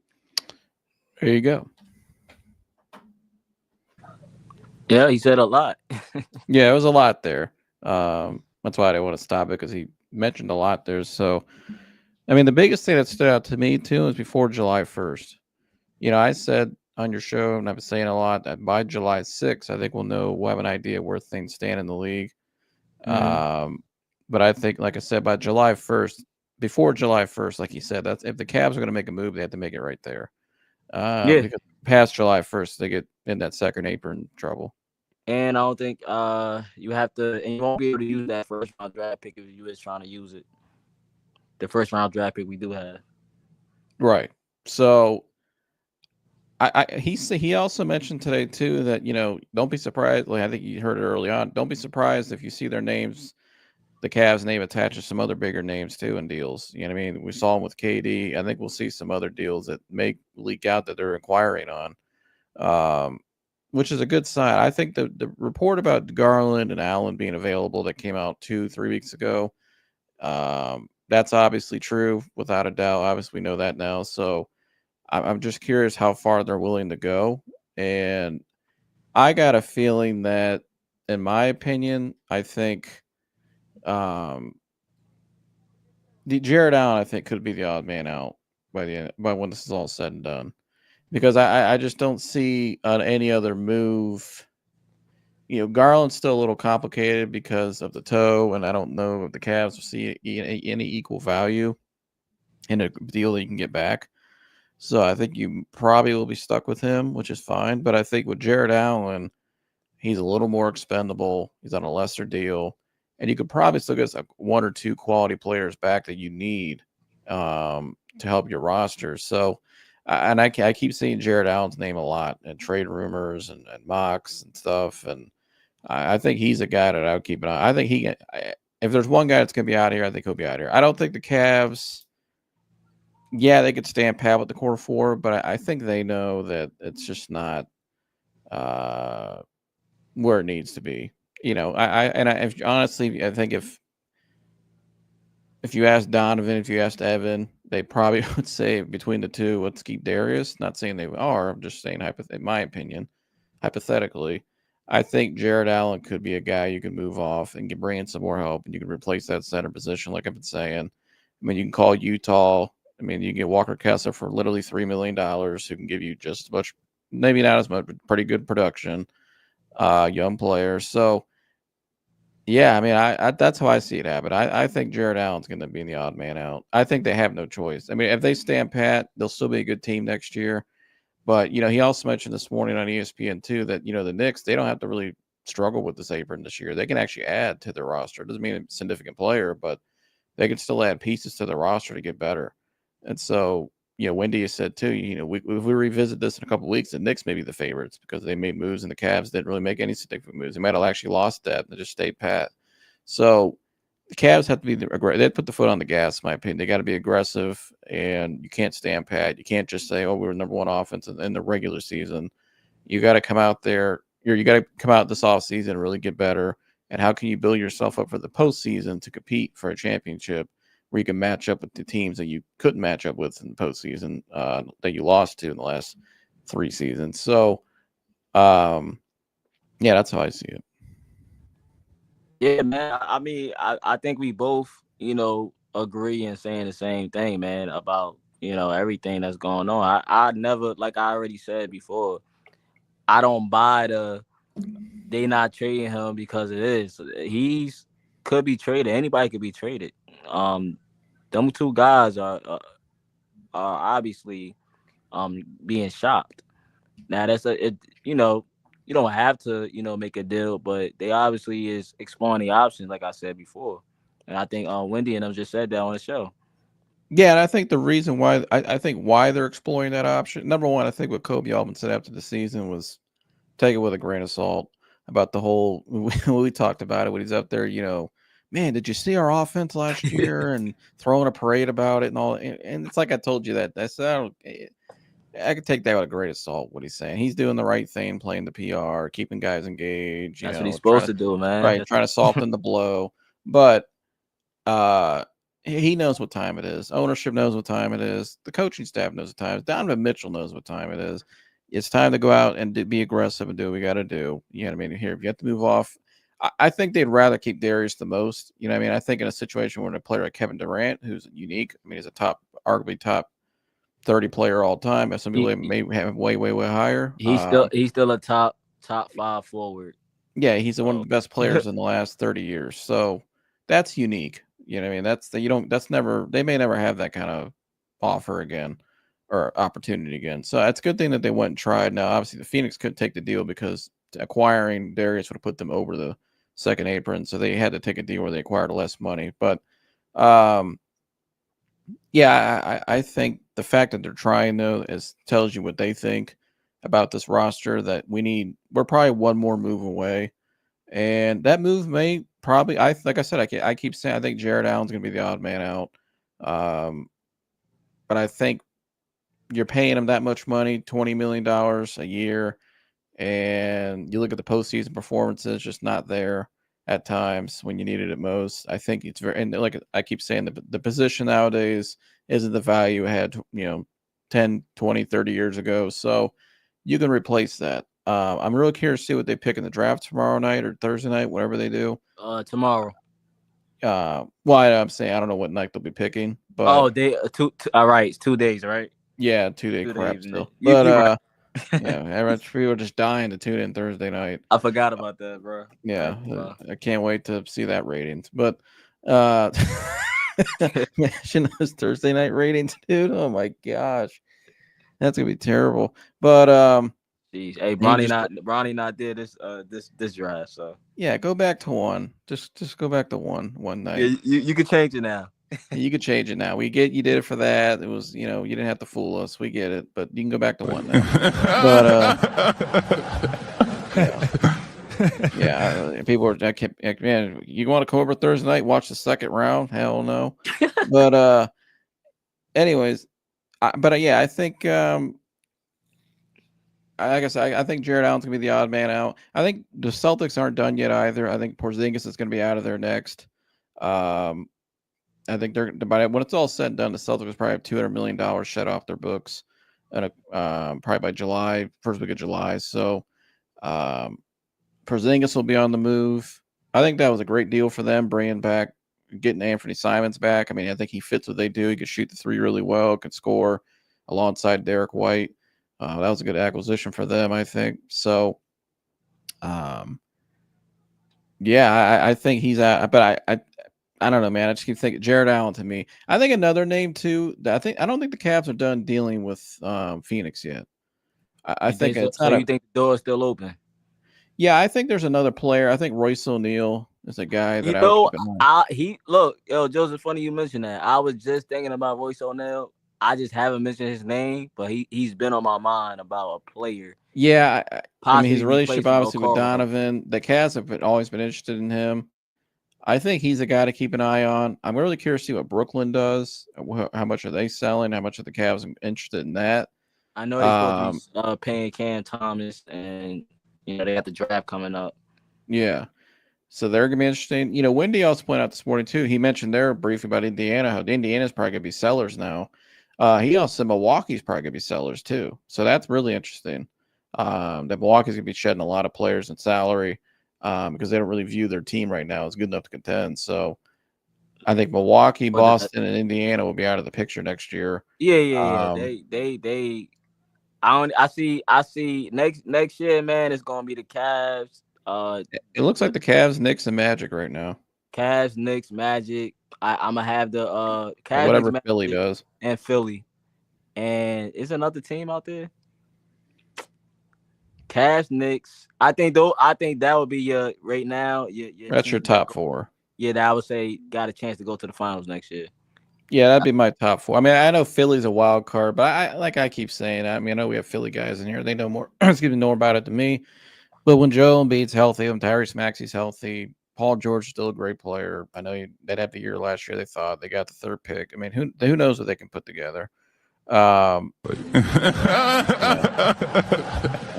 There you go. Yeah, he said a lot. Yeah, it was a lot there. That's why I didn't want to stop it, because he mentioned a lot there. So, the biggest thing that stood out to me, too, is before July 1st. I said on your show, and I've been saying a lot, that by July 6th, I think we'll have an idea where things stand in the league. Mm-hmm. But I think, like I said, by July 1st, before July 1st, like you said, that's if the Cavs are going to make a move, they have to make it right there. Because past July 1st, they get in that second apron trouble. And I don't think you won't be able to use that first round draft pick if you was trying to use it. The first round draft pick we do have. Right. So he also mentioned today too that, don't be surprised. Like, I think you heard it early on. Don't be surprised if you see their names, the Cavs name attached to some other bigger names too in deals. You know what I mean? We saw them with KD. I think we'll see some other deals that may leak out that they're inquiring on, which is a good sign. I think the report about Garland and Allen being available that came out 2-3 weeks ago, that's obviously true without a doubt. Obviously, we know that now. So I'm just curious how far they're willing to go. And I got a feeling that, in my opinion, I think the Jared Allen, I think, could be the odd man out by when this is all said and done, because I just don't see on any other move. Garland's still a little complicated because of the toe, and I don't know if the Cavs will see any equal value in a deal that you can get back. So I think you probably will be stuck with him, which is fine. But I think with Jared Allen, he's a little more expendable. He's on a lesser deal, and you could probably still get like one or two quality players back that you need to help your roster. So, and I keep seeing Jared Allen's name a lot in trade rumors and mocks and stuff, and I think he's a guy that I would keep an eye. I think if there's one guy that's going to be out of here, I think he'll be out of here. I don't think the Cavs, they could stand pat with the core four, but I think they know that it's just not where it needs to be. Honestly, I think if you ask Donovan, if you asked Evan, they probably would say between the two, let's keep Darius. Not saying they are. I'm just saying, in my opinion, hypothetically, I think Jared Allen could be a guy you can move off and bring in some more help, and you can replace that center position, like I've been saying. I mean, you can call Utah. I mean, you can get Walker Kessler for literally $3 million, who can give you just as much, maybe not as much, but pretty good production, young player. So, yeah, I mean, I that's how I see it happen. I think Jared Allen's going to be the odd man out. I think they have no choice. I mean, if they stand pat, they'll still be a good team next year. But, he also mentioned this morning on ESPN too that, the Knicks, they don't have to really struggle with this apron this year. They can actually add to their roster. It doesn't mean a significant player, but they can still add pieces to the roster to get better. And so, Wendy has said too, if we revisit this in a couple of weeks, the Knicks may be the favorites because they made moves and the Cavs didn't really make any significant moves. They might have actually lost that and just stayed pat. So the Cavs have to be they put the foot on the gas, in my opinion. They got to be aggressive, and you can't stand pat. You can't just say, "Oh, we're number one offense in the regular season." You got to come out there. You got to come out this offseason and really get better. And how can you build yourself up for the postseason to compete for a championship where you can match up with the teams that you couldn't match up with in the postseason that you lost to in the last 3 seasons? So, that's how I see it. Yeah, man. I mean, I think we both, agree and saying the same thing, man, about, everything that's going on. I never, like I already said before, I don't buy they not trading him because it is. He's could be traded. Anybody could be traded. Them two guys are obviously being shopped. Now you don't have to, make a deal, but they obviously is exploring the options, like I said before. And I think Wendy and them just said that on the show. Yeah, and I think the reason why I think why they're exploring that option, number one, I think what Kobe Altman said after the season was take it with a grain of salt about the whole we talked about it when he's up there, man, did you see our offense last year and throwing a parade about it and all? And it's like I told you that. I could take that with a grain of salt, what he's saying. He's doing the right thing, playing the PR, keeping guys engaged. That's what he's supposed to do, man. Right, trying to soften the blow. But he knows what time it is. Ownership knows what time it is. The coaching staff knows what time it is. Donovan Mitchell knows what time it is. It's time to go out and be aggressive and do what we got to do. You know what I mean? Here, if you have to move off, I think they'd rather keep Darius the most. You know what I mean? I think in a situation where a player like Kevin Durant, who's unique, I mean, he's arguably top 30 player all time. Some people may have way higher. He's still a top 5 forward. Yeah, he's one of the best players in the last 30 years. So that's unique. You know what I mean? They may never have that kind of offer again or opportunity again. So it's a good thing that they went and tried. Now, obviously, the Phoenix couldn't take the deal because acquiring Darius would have put them over the second apron. So they had to take a deal where they acquired less money. But I think the fact that they're trying though tells you what they think about this roster, that we're probably one more move away. And that move may probably, like I said, I keep saying, I think Jared Allen's going to be the odd man out. But I think you're paying him that much money, $20 million a year. And you look at the postseason performances, just not there at times when you needed it most. I think it's and like I keep saying, the position nowadays isn't the value it had, 10 10, 20, 30 years ago. So you can replace that. I'm really curious to see what they pick in the draft tomorrow night or Thursday night, whatever they do. Tomorrow. Well, I'm saying I don't know what night they'll be picking, but all right, it's 2 days, right? yeah, 2-day 2 crap days, still. you But right. yeah, people are just dying to tune in Thursday night. I forgot about that, bro. Yeah, Right, I can't wait to see that ratings. But imagine those Thursday night ratings, dude. Oh my gosh, that's gonna be terrible. But jeez. Hey, Bronny not there this drive, so yeah, go back to one. Just go back to one night. yeah, you can change it now. You could change it now. You did it for that. It was, you didn't have to fool us. We get it, but you can go back to one now. But yeah, people are. Man, you want to come over Thursday night? Watch the second round? Hell no. But anyways, yeah, I think. Like I said, I think Jared Allen's gonna be the odd man out. I think the Celtics aren't done yet either. I think Porzingis is gonna be out of there next. I think when it's all said and done, the Celtics probably have $200 million shut off their books, and probably by July, first week of July. So, Porzingis will be on the move. I think that was a great deal for them, getting Anfernee Simons back. I mean, I think he fits what they do. He could shoot the three really well, could score alongside Derek White. That was a good acquisition for them, I think. So, yeah, I think he's out, but I don't know, man. I just keep thinking Jared Allen to me. I think another name too. I don't think the Cavs are done dealing with Phoenix yet. I think it's so. You think the door is still open? Yeah, I think there's another player. I think Royce O'Neal is a guy that Joseph, funny you mentioned that. I was just thinking about Royce O'Neal. I just haven't mentioned his name, but he's been on my mind about a player. Yeah, I mean, his relationship obviously with Okoro. Donovan. The Cavs have always been interested in him. I think he's a guy to keep an eye on. I'm really curious to see what Brooklyn does. How much are they selling? How much are the Cavs interested in that? I know they're supposed to be paying Cam Thomas, and they got the draft coming up. Yeah. So they're going to be interesting. Wendy also pointed out this morning, too. He mentioned there briefly about Indiana, how Indiana's probably going to be sellers now. He also said Milwaukee's probably going to be sellers, too. So that's really interesting. That Milwaukee's going to be shedding a lot of players in salary because they don't really view their team right now as good enough to contend. So I think Milwaukee, Boston, and Indiana will be out of the picture next year. Yeah. I see next year, man, it's going to be the Cavs. It looks like the Cavs, Knicks, and Magic right now. Cavs, Knicks, Magic. I'm gonna have the Cavs, whatever Knicks, Philly does, and Philly, and is another team out there. Cavs, Knicks. I think that would be your right now. That's your top four. Yeah, that I would say got a chance to go to the finals next year. Yeah, that'd be my top four. I mean, I know Philly's a wild card, but I keep saying, I know we have Philly guys in here. They know more. Know about it than me. But when Joe Embiid's healthy, when Tyrese Maxey's healthy, Paul George is still a great player. I know they'd have the year last year. They thought they got the third pick. I mean, who knows what they can put together? I don't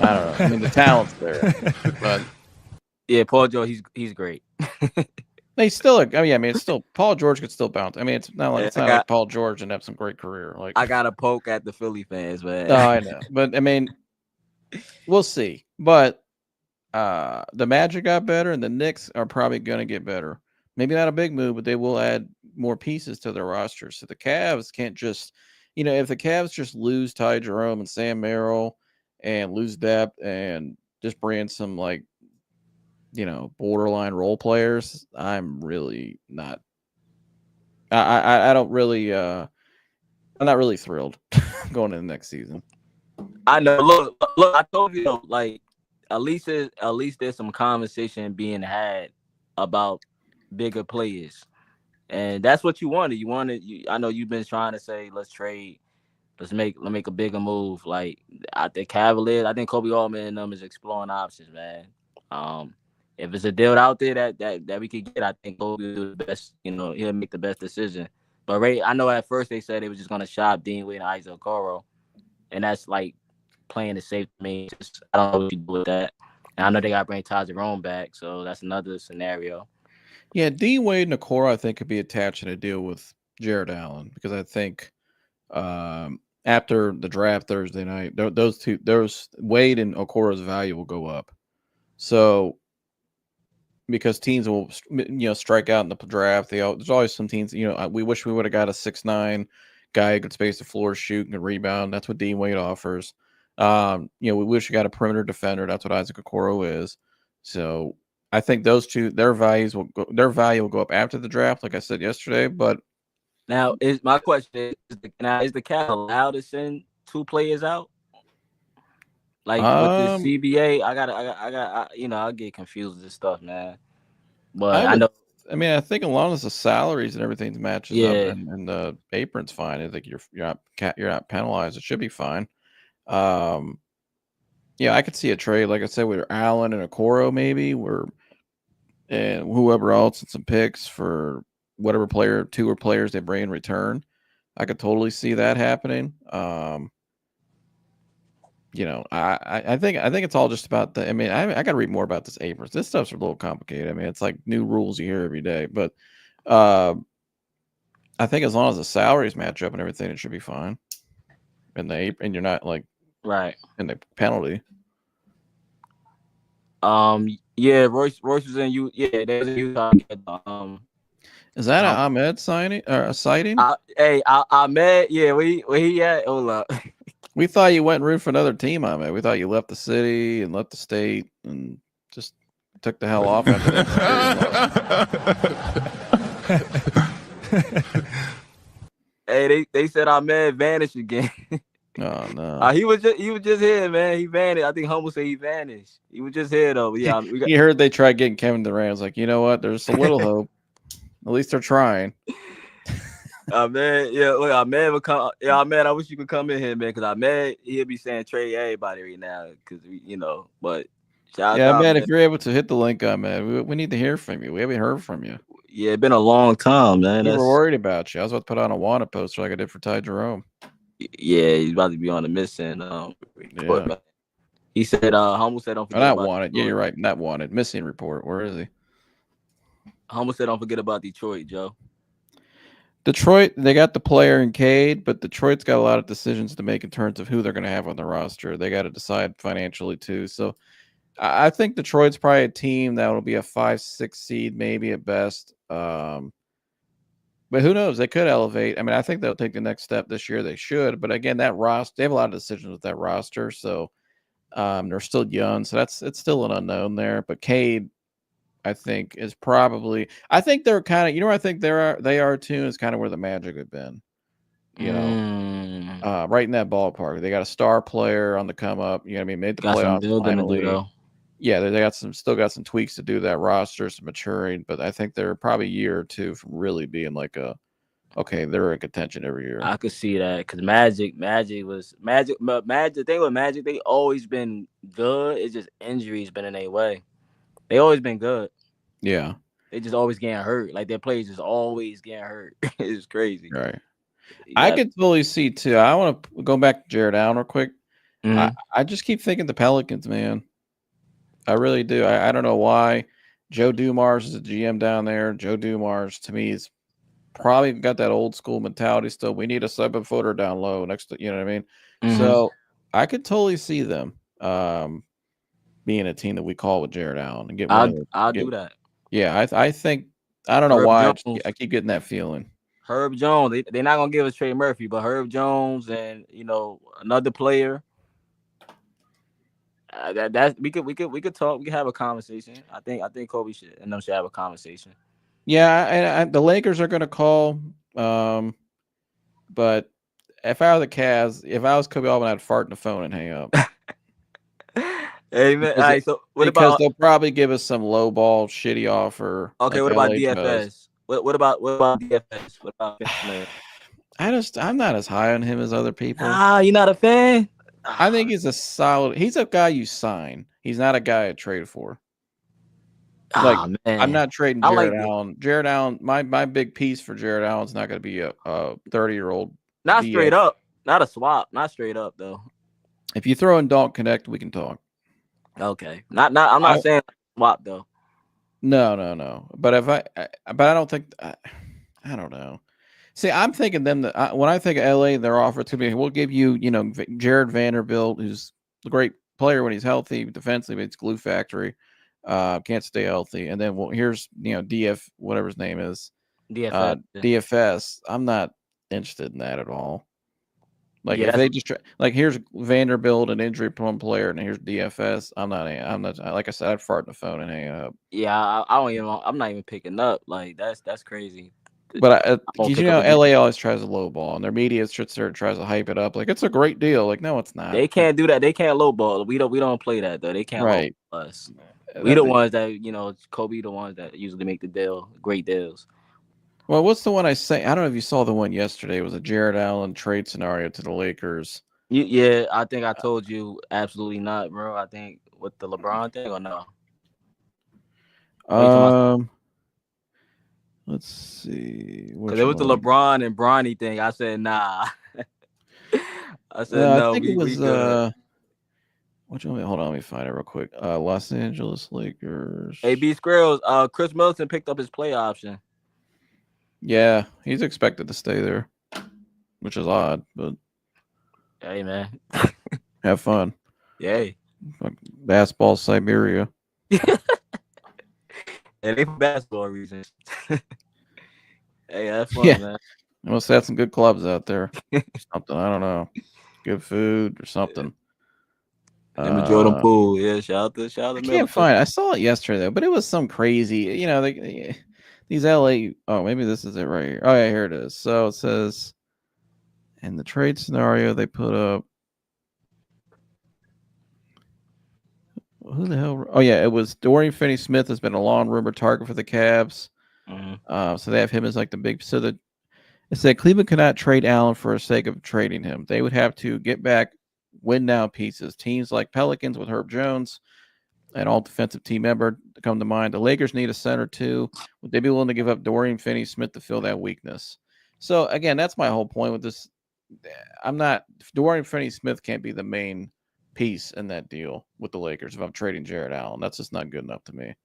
know. I mean, the talent's there, but yeah, Paul George, he's great. He's still it's still Paul George could still bounce. I mean, it's not like Paul George and have some great career. Like I got to poke at the Philly fans, man. No, I know, but I mean, we'll see. But the Magic got better, and the Knicks are probably going to get better. Maybe not a big move, but they will add more pieces to their roster. So the Cavs can't just, if the Cavs just lose Ty Jerome and Sam Merrill and lose depth and just bring in some borderline role players, I'm really not. I don't really. I'm not really thrilled going into the next season. I know. Look. I told you, at least there's some conversation being had about bigger players, and that's what you wanted. I know you've been trying to say, let's trade, let's make a bigger move. Like the Cavaliers, I think Kobe Altman and them is exploring options, man. If it's a deal out there that we could get, I think Kobe will do the best. He'll make the best decision. But I know at first they said they were just gonna shop Dean Wade and Isaac Okoro, and that's like playing it safe to me. I don't know what you do with that. And I know they got to bring Ty Jerome back, so that's another scenario. Yeah, Dean Wade and Okoro, I think, could be attached in a deal with Jared Allen because I think, after the draft Thursday night. Those Wade and Okoro's value will go up. So because teams will strike out in the draft. There's always some teams. We wish we would have got a 6'9" guy who could space the floor, shoot, and rebound. That's what Dean Wade offers. We wish we got a perimeter defender. That's what Isaac Okoro is. So I think those two, their value will go up after the draft, like I said yesterday. But now is my question: is the Cavs allowed to send 2 players out? Like with the CBA, I get confused with this stuff, man. But I know. I think as long as the salaries and everything matches up and the apron's fine, I think you're not penalized. It should be fine. I could see a trade, like I said, with Allen and Okoro, maybe, and whoever else, and some picks for whatever two players they bring in return. I could totally see that happening. I think it's all just about I got to read more about this aprons. This stuff's a little complicated. It's like new rules you hear every day. But I think as long as the salaries match up and everything, it should be fine. And you're not like right in the penalty. Royce was in you. Yeah, there's a Utah. Is that an Ahmed signing or a sighting? Ahmed. Yeah, where he at? Hold up. We thought you went and rooted for another team, Ahmed. We thought you left the city and left the state and just took the hell off after that. They said Ahmed vanished again. Oh no. He was just here, man. He vanished. I think Humble said he vanished. He was just here though. Yeah, you heard they tried getting Kevin Durant. I was like, you know what? There's a little hope. At least they're trying. Man, look, Ahmed would come. Yeah, Ahmed, I wish you could come in here, man, because Ahmed, he'll be saying trade everybody right now, because But shout out, man, if you're able to hit the link, Ahmed, we need to hear from you. We haven't heard from you. Yeah, it's been a long time, man. We were worried about you. I was about to put on a wanted poster like I did for Ty Jerome. Yeah, he's about to be on the missing. Report. He said, Humble said, don't forget not about wanted. Detroit. Yeah, you're right. Not wanted. Missing report. Where is he? Humble said, don't forget about Detroit, Joe. Detroit, they got the player in Cade, but Detroit's got a lot of decisions to make in terms of who they're going to have on the roster. They got to decide financially too. So I think Detroit's probably a team that will be a 5-6 seed, maybe at best. But who knows? They could elevate. I think they'll take the next step this year. They should. But again, that roster, they have a lot of decisions with that roster. So they're still young. So it's still an unknown there. But Cade, I think, is probably. I think they're kind of. Where I think they are too is kind of where the Magic have been. Right in that ballpark. They got a star player on the come up. Made the playoffs finally. Yeah, they still got some tweaks to do that roster, some maturing, but I think they're probably a year or two from really being like they're in contention every year. I could see that because Magic. The thing with Magic, they always been good. It's just injuries been in their way. They always been good. Yeah. They just always getting hurt. Like their players just always getting hurt. It's crazy. Right. I could totally see too. I want to go back to Jared Allen real quick. Mm-hmm. I just keep thinking the Pelicans, man. I really do. I don't know why. Joe Dumars is a GM down there. Joe Dumars, to me, is probably got that old school mentality still. We need a 7-footer down low next to, you know what I mean? Mm-hmm. So I could totally see them being a team that we call with Jared Allen and get one. I'll do that. Yeah, I think, I don't know why I keep getting that feeling. Herb Jones, they're not gonna give us Trey Murphy, but Herb Jones and another player. We could talk. We could have a conversation. I think Kobe should have a conversation. Yeah, and the Lakers are going to call. But if I were the Cavs, if I was Kobe Altman, I'd fart in the phone and hang up. Hey man, all right, so because they'll probably give us some low ball shitty offer. Okay, what about DFS? What about DFS? What about man? I'm not as high on him as other people. You're not a fan? I think he's a guy you sign. He's not a guy I trade for. Man. I'm not trading Jared Allen. Jared Allen, my big piece for Jared Allen's not going to be a 30-year-old. Not straight up. Not a swap. Not straight up though. If you throw in Don't Connect, we can talk. Okay. I'm not saying swap though. No. But I don't think I don't know. See, I'm thinking them that when I think of LA, their offer to me, we'll give you, Jared Vanderbilt, who's a great player when he's healthy, defensively, it's glue factory, can't stay healthy, and then here's DF whatever his name is, DFS. DFS. I'm not interested in that at all. Like Yeah, if they just here's Vanderbilt, an injury-prone player, and here's DFS. I'm not. Like I said, I'd fart in the phone and hang up. yeah, I don't even. I'm not even picking up. Like that's crazy. But Pick you up know, a LA always tries to lowball, and their media tries to hype it up like it's a great deal. Like, no, it's not. They can't do that. They can't lowball. We don't play that though. They can't Right. lowball us. We the ones that Kobe the ones that usually make the deal. Great deals. Well, what's the one I say? I don't know if you saw the one yesterday. It was a Jared Allen trade scenario to the Lakers. Yeah, I think I told you absolutely not, bro. I think with the LeBron thing or no. Let's see. Because it was the LeBron and Bronny thing. I said nah. I said no. I think it was. Hold on, let me find it real quick. Los Angeles Lakers. AB Squirrels. Chris Middleton picked up his play option. Yeah, he's expected to stay there, which is odd, but hey, man, have fun. Yay, basketball Siberia. And they for basketball reasons. Hey, have fun, man. They must have some good clubs out there. Something, I don't know, good food or something. In the Jordan Pool, yeah. Shout out to I can't find it. I saw it yesterday though, but it was some crazy. These LA. Oh, maybe this is it right here. Oh yeah, here it is. So it says, in the trade scenario, they put up. Who the hell? Oh yeah, it was Dorian Finney-Smith has been a long rumored target for the Cavs. So they have him as like the big. So it said Cleveland cannot trade Allen for the sake of trading him. They would have to get back win now pieces. Teams like Pelicans with Herb Jones, an all defensive team member to come to mind. The Lakers need a center too. Would they be willing to give up Dorian Finney-Smith to fill that weakness? So again, that's my whole point with this. Dorian Finney-Smith can't be the main piece in that deal with the Lakers if I'm trading Jared Allen. That's just not good enough to me.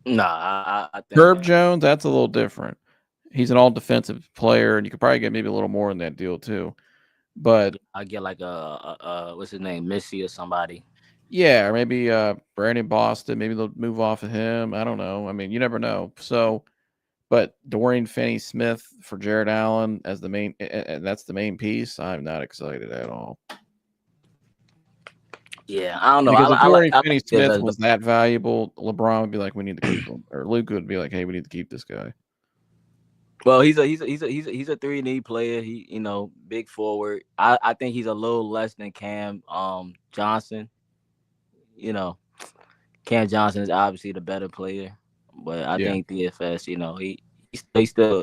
Nah, I think Herb Jones, that's a little different. He's an all defensive player, and you could probably get maybe a little more in that deal too. But I get like a what's his name, Missy or somebody. Yeah, or maybe Brandon Boston. Maybe they'll move off of him. I don't know. I mean, you never know. So, but Dorian Finney-Smith for Jared Allen as the main, and that's the main piece. I'm not excited at all. Yeah, I don't know. Because if Dorian Finney-Smith was that valuable, LeBron would be like, "We need to keep him," or Luka would be like, "Hey, we need to keep this guy." Well, he's a 3-and-D player. He big forward. I think he's a little less than Cam Johnson. Cam Johnson is obviously the better player, but I think DFS.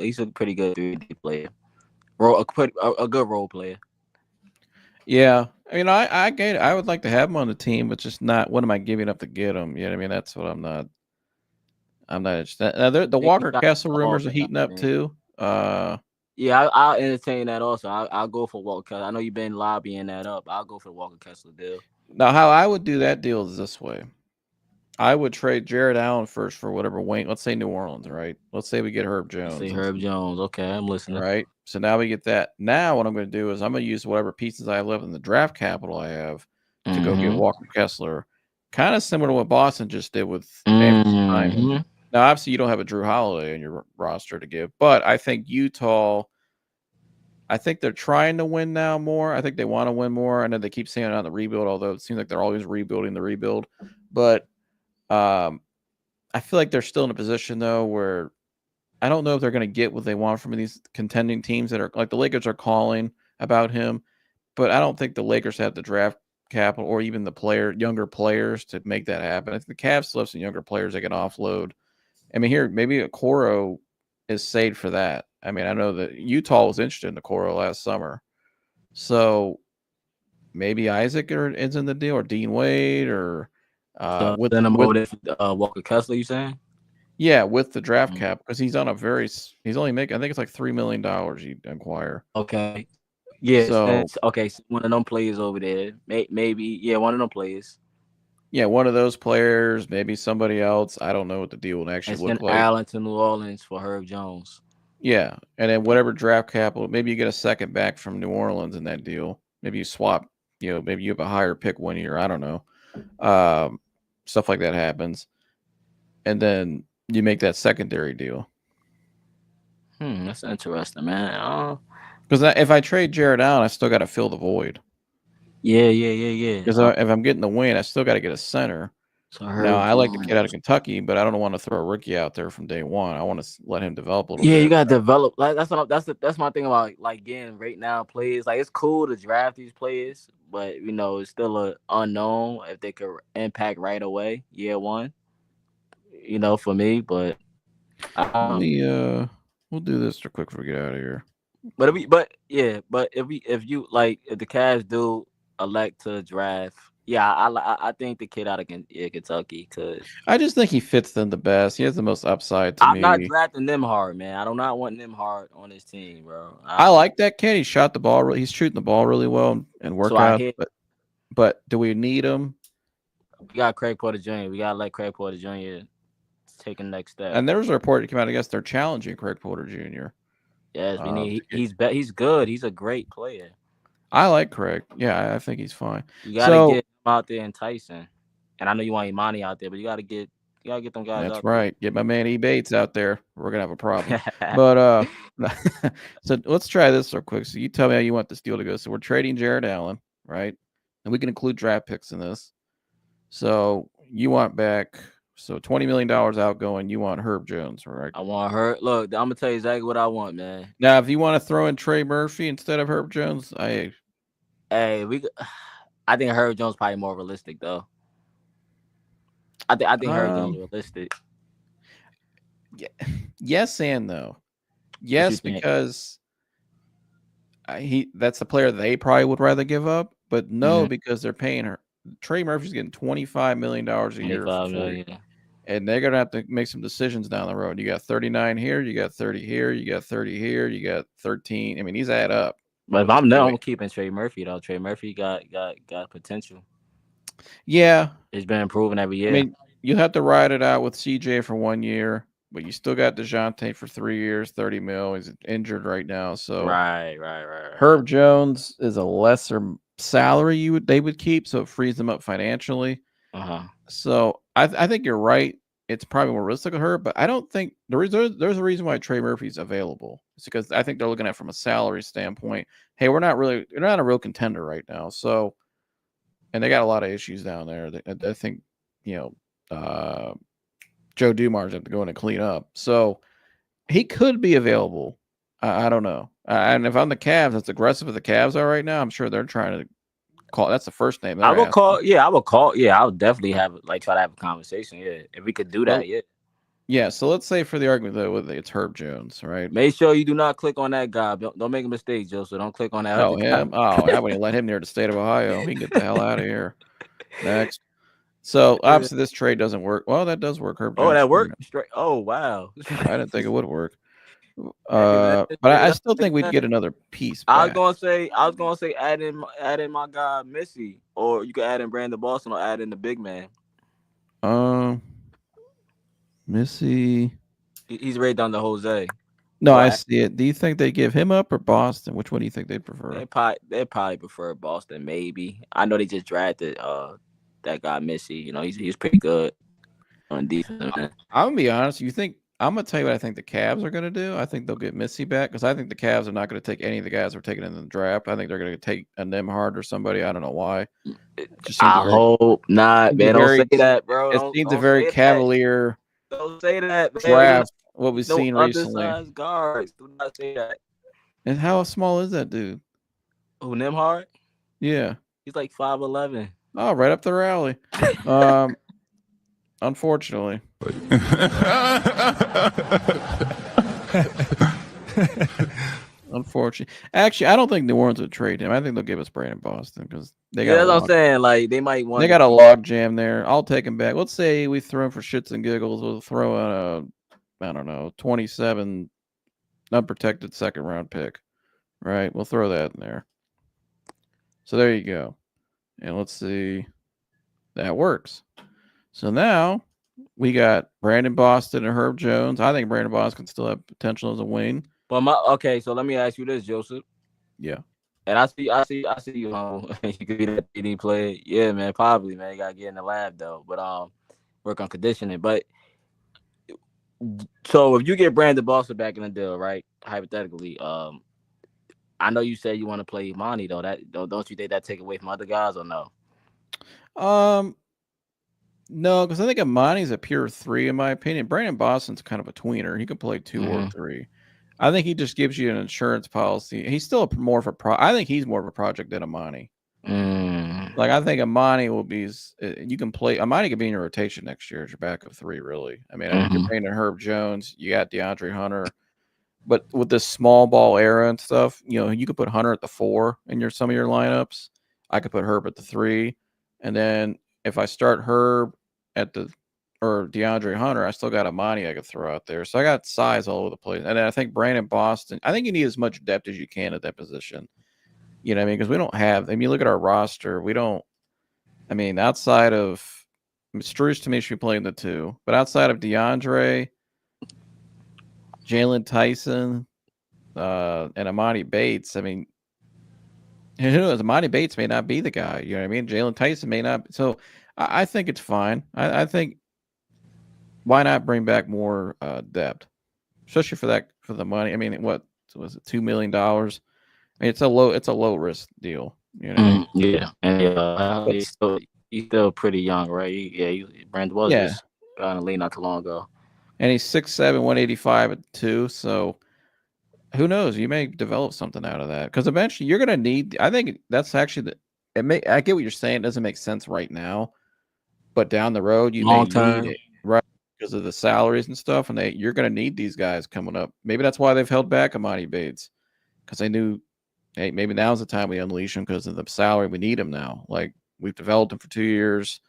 He's a pretty good 3-and-D player. A good role player. Yeah, I mean, I get it. I would like to have him on the team, but just not. What am I giving up to get him? You know what I mean? That's what I'm not. I'm not interested. Now, the Walker Kessler rumors are heating up too. Yeah, I'll entertain that also. I'll go for Walker. I know you've been lobbying that up. I'll go for the Walker Kessler deal. Now, how I would do that deal is this way. I would trade Jared Allen first for whatever Wayne. Let's say New Orleans, right? Let's say we get Herb Jones. Say Herb Jones. Okay, I'm listening. Right. So now we get that. Now what I'm going to do is I'm going to use whatever pieces I have left in the draft capital I have to go get Walker Kessler. Kind of similar to what Boston just did with Simon. Now, obviously, you don't have a Jrue Holiday in your roster to give, but I think Utah. I think they're trying to win now more. I think they want to win more. I know they keep saying it on the rebuild, although it seems like they're always rebuilding the rebuild. But I feel like they're still in a position, though, where I don't know if they're going to get what they want from these contending teams that are like the Lakers are calling about him. But I don't think the Lakers have the draft capital or even the younger players to make that happen. I think the Cavs still have some younger players they can offload. I mean, here, maybe a Coro is saved for that. I mean, I know that Utah was interested in the Coro last summer. So maybe Isaac is in the deal, or Dean Wade, or Walker Kessler, you saying? Yeah, with the draft cap, because he's on he's only making, I think it's like $3 million he'd acquire. Okay. Yeah. So one of them players over there. Maybe, one of them players. Yeah, one of those players, maybe somebody else. I don't know what the deal would actually look like. Allen to New Orleans for Herb Jones. Yeah, and then whatever draft capital, maybe you get a second back from New Orleans in that deal. Maybe you swap, maybe you have a higher pick 1 year. I don't know. Stuff like that happens. And then you make that secondary deal. That's interesting, man. Because if I trade Jared Allen, I still got to fill the void. Yeah. Because if I'm getting the win, I still got to get a center. So now, I like the kid out of Kentucky, but I don't want to throw a rookie out there from day one. I want to let him develop a little bit. Yeah, you gotta develop. Like that's my thing about like getting right now players. Like it's cool to draft these players, but it's still a unknown if they could impact right away, year one. For me, but we'll do this real quick before we get out of here. But if the Cavs do elect to draft, I think the kid out of Kentucky could. I just think he fits them the best. He has the most upside to me. I'm not drafting them hard, man. I do not want them hard on this team, bro. I like that kid. He shot the ball. He's shooting the ball really well and workouts. But do we need him? We got Craig Porter Jr. We gotta let Craig Porter Jr. take the next step. And there was a report that came out. I guess they're challenging Craig Porter Jr. Yes, we need. He's good. He's a great player. I like Craig. Yeah, I think he's fine. You gotta get him out there enticing. And I know you want Imani out there, but you gotta get them guys. That's out right. There. Get my man E Bates out there. We're gonna have a problem. But so let's try this real quick. So you tell me how you want this deal to go. So we're trading Jared Allen, right? And we can include draft picks in this. So you want back. So $20 million outgoing. You want Herb Jones, right? I want Herb. Look, I'm gonna tell you exactly what I want, man. Now, if you want to throw in Trey Murphy instead of Herb Jones, I think Herb Jones probably more realistic though. I think Herb Jones is realistic. Yeah, yes and no. Yes, because that's the player they probably would rather give up, but no, because they're paying her. Trey Murphy's getting $25 million a year. And they're going to have to make some decisions down the road. You got 39 here, you got 30 here, you got 30 here, you got 13. I mean, these add up. But if I'm keeping Trey Murphy, though. Trey Murphy got potential. Yeah. It's been improving every year. I mean, you have to ride it out with CJ for 1 year, but you still got DeJounte for 3 years, 30 mil. He's injured right now. So Right. Herb Jones is a lesser salary they would keep, so it frees them up financially. So I think you're right. It's probably more realistic with her, but I don't think there's a reason why Trey Murphy's available. It's because I think they're looking at it from a salary standpoint. Hey, we're not a real contender right now. So, and they got a lot of issues down there. I think Joe Dumars have to go in and clean up. So he could be available. I don't know. And if I'm the Cavs, as aggressive as the Cavs are right now, I'm sure they're trying to call. That's the first name. I would call. Yeah, I would call. Yeah, I would definitely try to have a conversation. Yeah, if we could do that. Yeah. Yeah. So let's say for the argument though, it's Herb Jones, right? Make sure you do not click on that guy. Don't make a mistake, Joe. So don't click on that. Oh, him. Oh, I wouldn't let him near the state of Ohio. He can get the hell out of here. Next. So obviously this trade doesn't work. Well, that does work. Herb Jones. Oh, that worked straight. Oh, wow. I didn't think it would work. But I still think we'd get another piece back. I was gonna say add in my guy Missy, or you could add in Brandon Boston, or add in the big man. Missy. He's right down to Jose. No, I see it. Do you think they give him up or Boston? Which one do you think they prefer? They probably prefer Boston. Maybe. I know they just drafted that guy Missy. He's pretty good on defense. Man. I'm gonna be honest. I'm going to tell you what I think the Cavs are going to do. I think they'll get Missy back because I think the Cavs are not going to take any of the guys we're taking in the draft. I think they're going to take a Nembhard or somebody. I don't know why. I hope not, man. Don't say that, bro. It seems a very cavalier don't say that, man. draft, what we've seen recently. Undersized guards. Do not say that. And how small is that dude? Who, Nembhard? Yeah. He's like 5'11". Oh, right up their alley. Unfortunately. Unfortunately. Actually, I don't think New Orleans would trade him. I think they'll give us Brandon Boston because they got. That's what I'm saying. Like they might want. They got a log jam there. I'll take him back. Let's say we throw him for shits and giggles. We'll throw in I don't know, 27 unprotected second round pick. Right? We'll throw that in there. So there you go. And let's see. That works. So now We got Brandon Boston and Herb Jones. I think Brandon Boston can still have potential as a wing. But okay, so let me ask you this, Joseph. Yeah. And I see you. You could be that PD player. Yeah, man, probably, man. You gotta get in the lab though. But work on conditioning. But so if you get Brandon Boston back in the deal, right? Hypothetically, I know you said you want to play Monty though. Don't you think that take away from other guys or no? No, because I think Amani's a pure 3 in my opinion. Brandon Boston's kind of a tweener. He can play 2 or 3. I think he just gives you an insurance policy. He's still more of a I think he's more of a project than Amani. Like I think Amani will be. You can play. Amani could be in your rotation next year as your backup 3. Really, I mean, you're playing Herb Jones. You got DeAndre Hunter, but with this small ball era and stuff, you could put Hunter at the 4 in some of your lineups. I could put Herb at the 3, and then if I start Herb or DeAndre Hunter, I still got Amani I could throw out there. So I got size all over the place. And I think Brandon Boston, I think you need as much depth as you can at that position. You know what I mean? Because we don't have, you look at our roster, outside of Struce to me should be playing the 2. But outside of DeAndre, Jalen Tyson, and Amani Bates, who knows? Amani Bates may not be the guy. You know what I mean? Jalen Tyson may not. So I think it's fine. I think why not bring back more depth, especially for the money? I mean, what was it, $2 million? It's a low risk deal. You know what I mean? Yeah, and he's still pretty young, right? Brandon was just on a lean not too long ago, and he's 6'7", 185 at 2. So who knows? You may develop something out of that because eventually you're gonna need. I think that's actually I get what you're saying. It doesn't make sense right now, but down the road you may need it, right? Because of the salaries and stuff, and you're going to need these guys coming up. Maybe that's why they've held back Amani Bates, because they knew, hey, maybe now's the time we unleash him because of the salary. We need him now. Like, we've developed him for 2 years.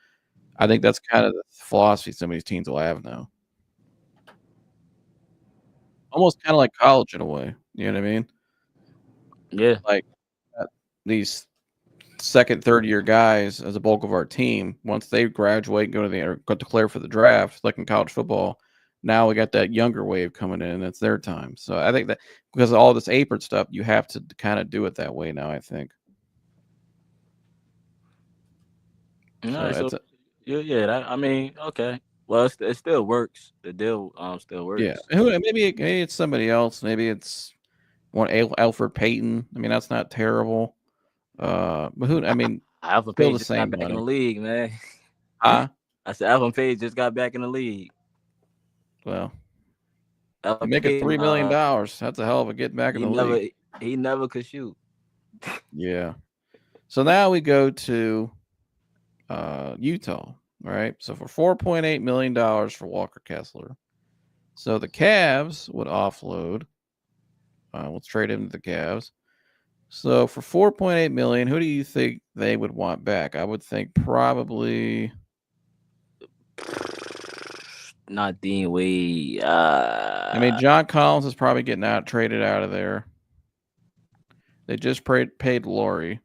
I think that's kind of the philosophy some of these teams will have now. Almost kind of like college in a way. You know what I mean? Yeah. Like these second, third year guys as a bulk of our team, once they graduate and go declare for the draft, like in college football, now we got that younger wave coming in, and it's their time. So I think that because of all this apron stuff, you have to kind of do it that way now, I think. Okay. Well, it still works. The deal still works. Yeah. Maybe it's somebody else. Maybe it's Alfred Payton. That's not terrible. But Alfred Page just got back in the league, man. Huh? I said Alfred Page just got back in the league. Well, making $3 million. That's a hell of a get back in the league. He never could shoot. Yeah. So now we go to Utah, right? So for $4.8 million for Walker Kessler. So the Cavs would offload. Let's trade him to the Cavs. So for $4.8 million, who do you think they would want back? I would think probably not Dean Wade. John Collins is probably getting traded out of there. They just paid Laurie.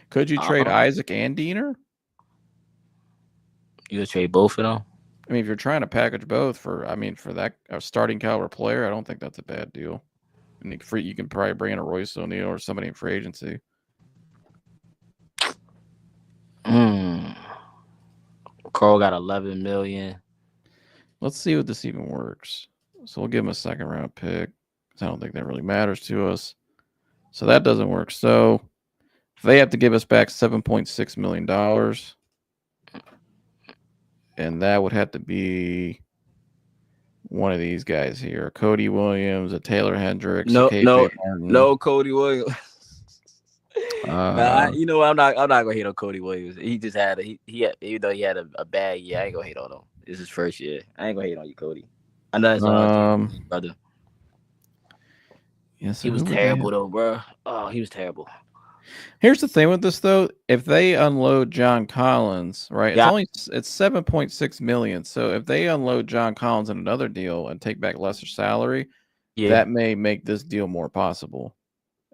Could you trade Isaac and Diener? You would trade both of them? If you're trying to package both for that starting caliber player, I don't think that's a bad deal. And you can probably bring in a Royce O'Neal or somebody in free agency. Carl got $11 million. Let's see if this even works. So we'll give him a second round pick because I don't think that really matters to us. So that doesn't work. So they have to give us back $7.6 million. And that would have to be one of these guys here: Cody Williams, a Taylor Hendricks. No, Cody Williams. I'm not gonna hate on Cody Williams. He just had even though he had a bad year, I ain't gonna hate on him. This is his first year. I ain't gonna hate on you, Cody. I know that's all brother. Yes, he was terrible though, bro. Oh, he was terrible. Here's the thing with this though: if they unload John Collins, right? Yeah. It's $7.6 million. So if they unload John Collins in another deal and take back lesser salary, that may make this deal more possible.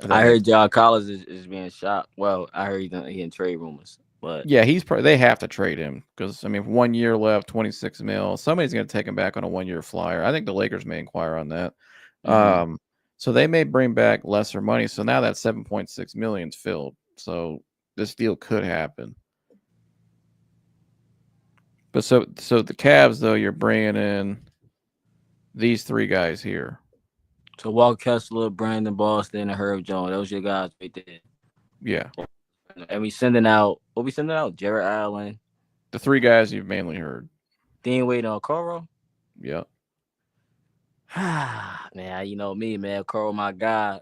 I heard John Collins is being shot. Well, I heard he in trade rumors. But yeah, they have to trade him because, I mean, 1 year left, 26 mil. Somebody's going to take him back on a 1 year flyer. I think the Lakers may inquire on that. So they may bring back lesser money. So now that 7.6 million is filled. So this deal could happen. But so the Cavs, though, you're bringing in these three guys here. So Walker Kessler, Brandon Boston, and Herb Jones. Those your guys right there. Yeah. And we sending out Jared Allen. The three guys you've mainly heard. Dean Wade on Okoro. Yeah. Man, you know me, man. Okoro, my guy.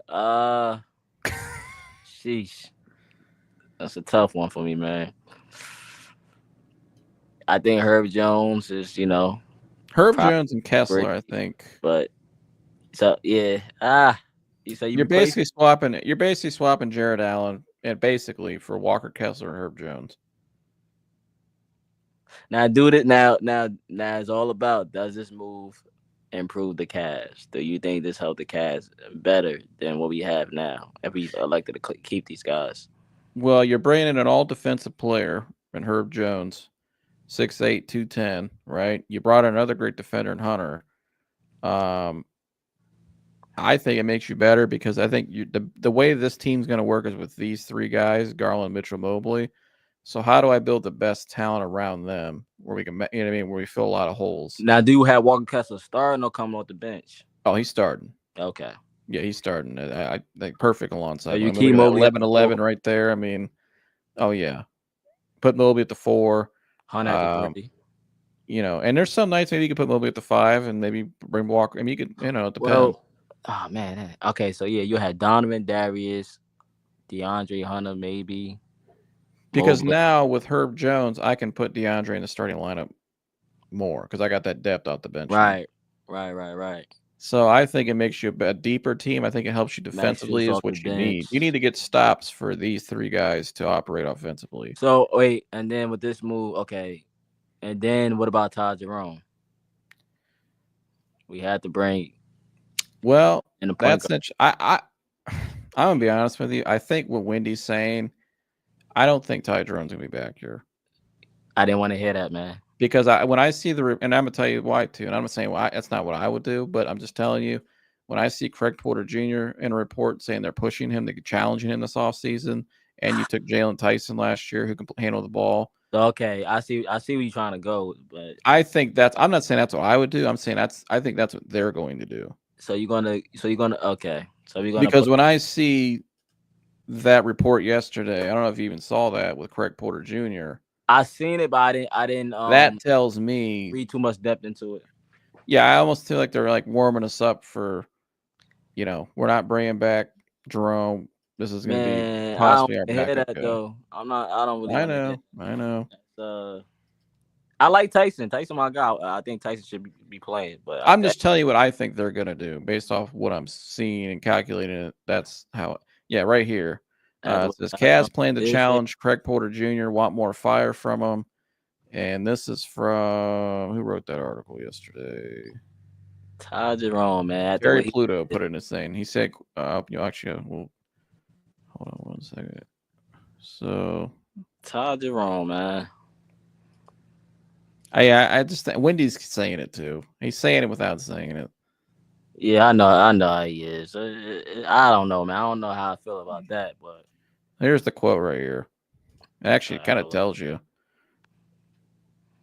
Sheesh. That's a tough one for me, man. I think Herb Jones is, Herb Jones and Kessler, I think. But so yeah. You're basically swapping Jared Allen and basically for Walker Kessler and Herb Jones. Now it's all about, does this move improve the Cavs? Do you think this helped the Cavs better than what we have now if we elected to keep these guys? Well, you're bringing in an all defensive player in Herb Jones, 6'8", 210, right? You brought in another great defender in Hunter. I think it makes you better because I think the way this team's going to work is with these three guys, Garland, Mitchell, Mobley. So how do I build the best talent around them where we can, where we fill a lot of holes? Now, do you have Walker Kessler starting or coming off the bench? Oh, he's starting. Okay. Yeah, he's starting. I think perfect alongside. So you keep Mobley 11-11 right there. I mean, oh yeah, put Mobley at the 4. Hunter at the 3. And there's some nights maybe you could put Mobley at the 5 and maybe bring Walker. I mean, you could, it depends. Well, oh man. Okay, so yeah, you had Donovan, Darius, DeAndre, Hunter, maybe. Because now with Herb Jones, I can put DeAndre in the starting lineup more because I got that depth off the bench. Right. So I think it makes you a deeper team. I think it helps you defensively is what you need. You need to get stops for these three guys to operate offensively. So wait, and then with this move, okay. And then what about Ty Jerome? We had to bring. Well, that's I'm gonna be honest with you. I think what Wendy's saying, I don't think Ty Jerome's gonna be back here. I didn't want to hear that, man. Because when I see and I'm gonna tell you why too, and I'm not saying why that's not what I would do, but I'm just telling you, when I see Craig Porter Jr. in a report saying they're pushing him, they're challenging him this offseason, and you took Jalen Tyson last year who can handle the ball. Okay, I see where you're trying to go, but I think I'm not saying that's what I would do. I'm saying I think that's what they're going to do. So you're gonna okay. So you're gonna because when I see that report yesterday, I don't know if you even saw that with Craig Porter Jr. I seen it, but I didn't. That tells me read too much depth into it. Yeah, I almost feel like they're like warming us up for, we're not bringing back Jerome. This is going to be possibly our backup guy. Though. I don't really. I know. I like Tyson. Tyson, my guy. I think Tyson should be playing. But I'm just telling you what I think they're going to do based off what I'm seeing and calculating it. That's how. Yeah, right here. It says Cavs plan to challenge Craig Porter Jr. Want more fire from him. And this is from who wrote that article yesterday? Ty Jerome, man. Terry Pluto put it in his thing. He said, actually, hold on one second. So Ty Jerome, man. I just think Wendy's saying it too. He's saying it without saying it. Yeah, I know he is. I don't know, man. I don't know how I feel about that, but here's the quote right here. Actually, it kind of tells you.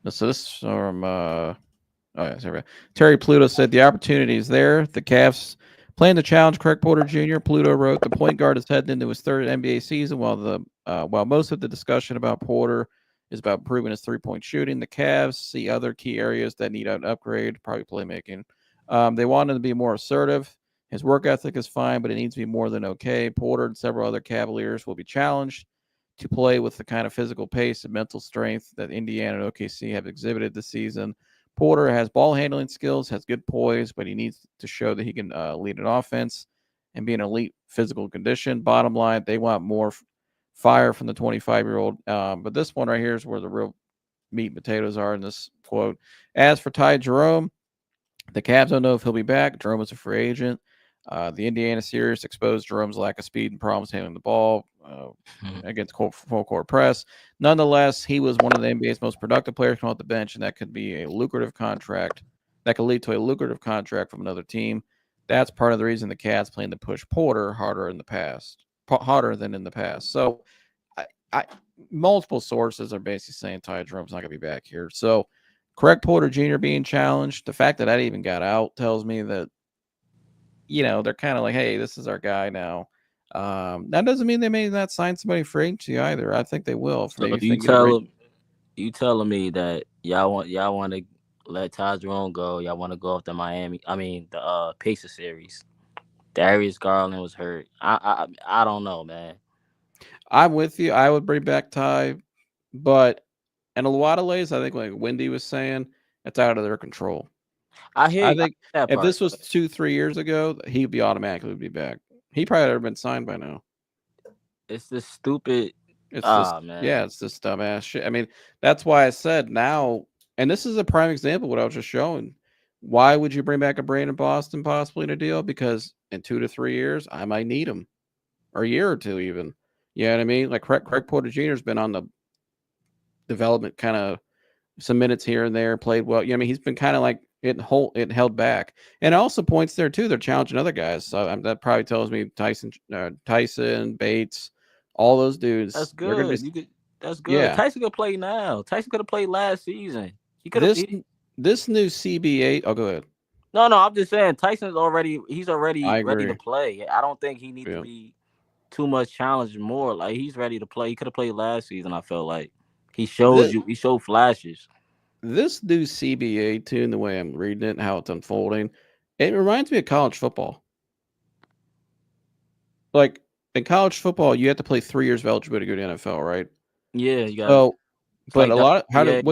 So this is from Terry Pluto said the opportunity is there. The Cavs plan to challenge Craig Porter Jr. Pluto wrote the point guard is heading into his third NBA season. While most of the discussion about Porter is about improving his 3-point shooting, the Cavs see other key areas that need an upgrade, probably playmaking. They want him to be more assertive. His work ethic is fine, but it needs to be more than okay. Porter and several other Cavaliers will be challenged to play with the kind of physical pace and mental strength that Indiana and OKC have exhibited this season. Porter has ball handling skills, has good poise, but he needs to show that he can lead an offense and be in elite physical condition. Bottom line, they want more fire from the 25-year-old. But this one right here is where the real meat and potatoes are in this quote. As for Ty Jerome, the Cavs don't know if he'll be back. Jerome is a free agent. The Indiana series exposed Jerome's lack of speed and problems handling the ball. against full court press. Nonetheless, he was one of the NBA's most productive players coming off the bench, and that could be a lucrative contract. That could lead to a lucrative contract from another team. That's part of the reason the Cavs plan to push Porter harder than in the past. So, multiple sources are basically saying Ty Jerome's not going to be back here. So, Craig Porter Jr. being challenged, the fact that even got out tells me that, they're kind of like, hey, this is our guy now. That doesn't mean they may not sign somebody for agency either. I think they will. So you telling me that y'all want to let Ty Jerome go? Y'all want to go off the Pacer series? Darius Garland was hurt. I don't know, man. I'm with you. I would bring back Ty, but in a lot of ways, I think like Wendy was saying, it's out of their control. I think if this was 2-3 years ago, he'd be automatically be back. He probably would have been signed by now. It's this stupid. Man. Yeah, it's this dumbass shit. I mean, that's why I said now, and this is a prime example of what I was just showing. Why would you bring back a Brandon Boston possibly in a deal? Because in 2 to 3 years, I might need him, or a year or two even. You know what I mean? Like Craig Porter Jr. has been on the development, kind of some minutes here and there, played well. He's been kind of like it held back, and it also points there too. They're challenging other guys, so that probably tells me Tyson, Bates, all those dudes. That's good. That's good. Yeah. Tyson could play now. Tyson could have played last season. He could have. This new CBA. Oh, go ahead. No, I'm just saying Tyson's already. He's already ready to play. I don't think he needs to be too much challenged more. Like he's ready to play. He could have played last season. I felt like he showed flashes. This new CBA too, and the way I'm reading it and how it's unfolding, it reminds me of college football. Like in college football, you have to play 3 years of eligibility to go to NFL, right? Yeah, you got. But a lot of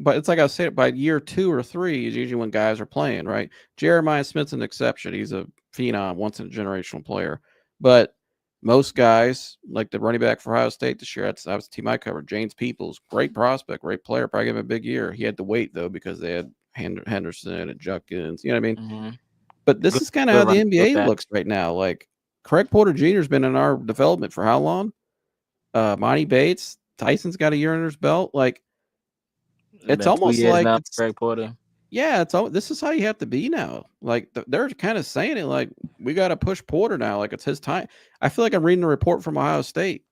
but it's like I said, by year 2 or 3 is usually when guys are playing, right? Jeremiah Smith's an exception. He's a phenom, once in a generational player. But most guys, like the running back for Ohio State this year, that was the team I covered. James Peoples, great prospect, great player, probably gave him a big year. He had to wait though because they had Henderson and Judkins. You know what I mean? Mm-hmm. But this is kind of how the NBA looks right now. Like Craig Porter Jr. has been in our development for how long? Monty Bates, Tyson's got a year under his belt. Like it's almost like it's Craig Porter. Yeah, this is how you have to be now. Like they're kind of saying it like we got to push Porter now. Like it's his time. I feel like I'm reading a report from Ohio State.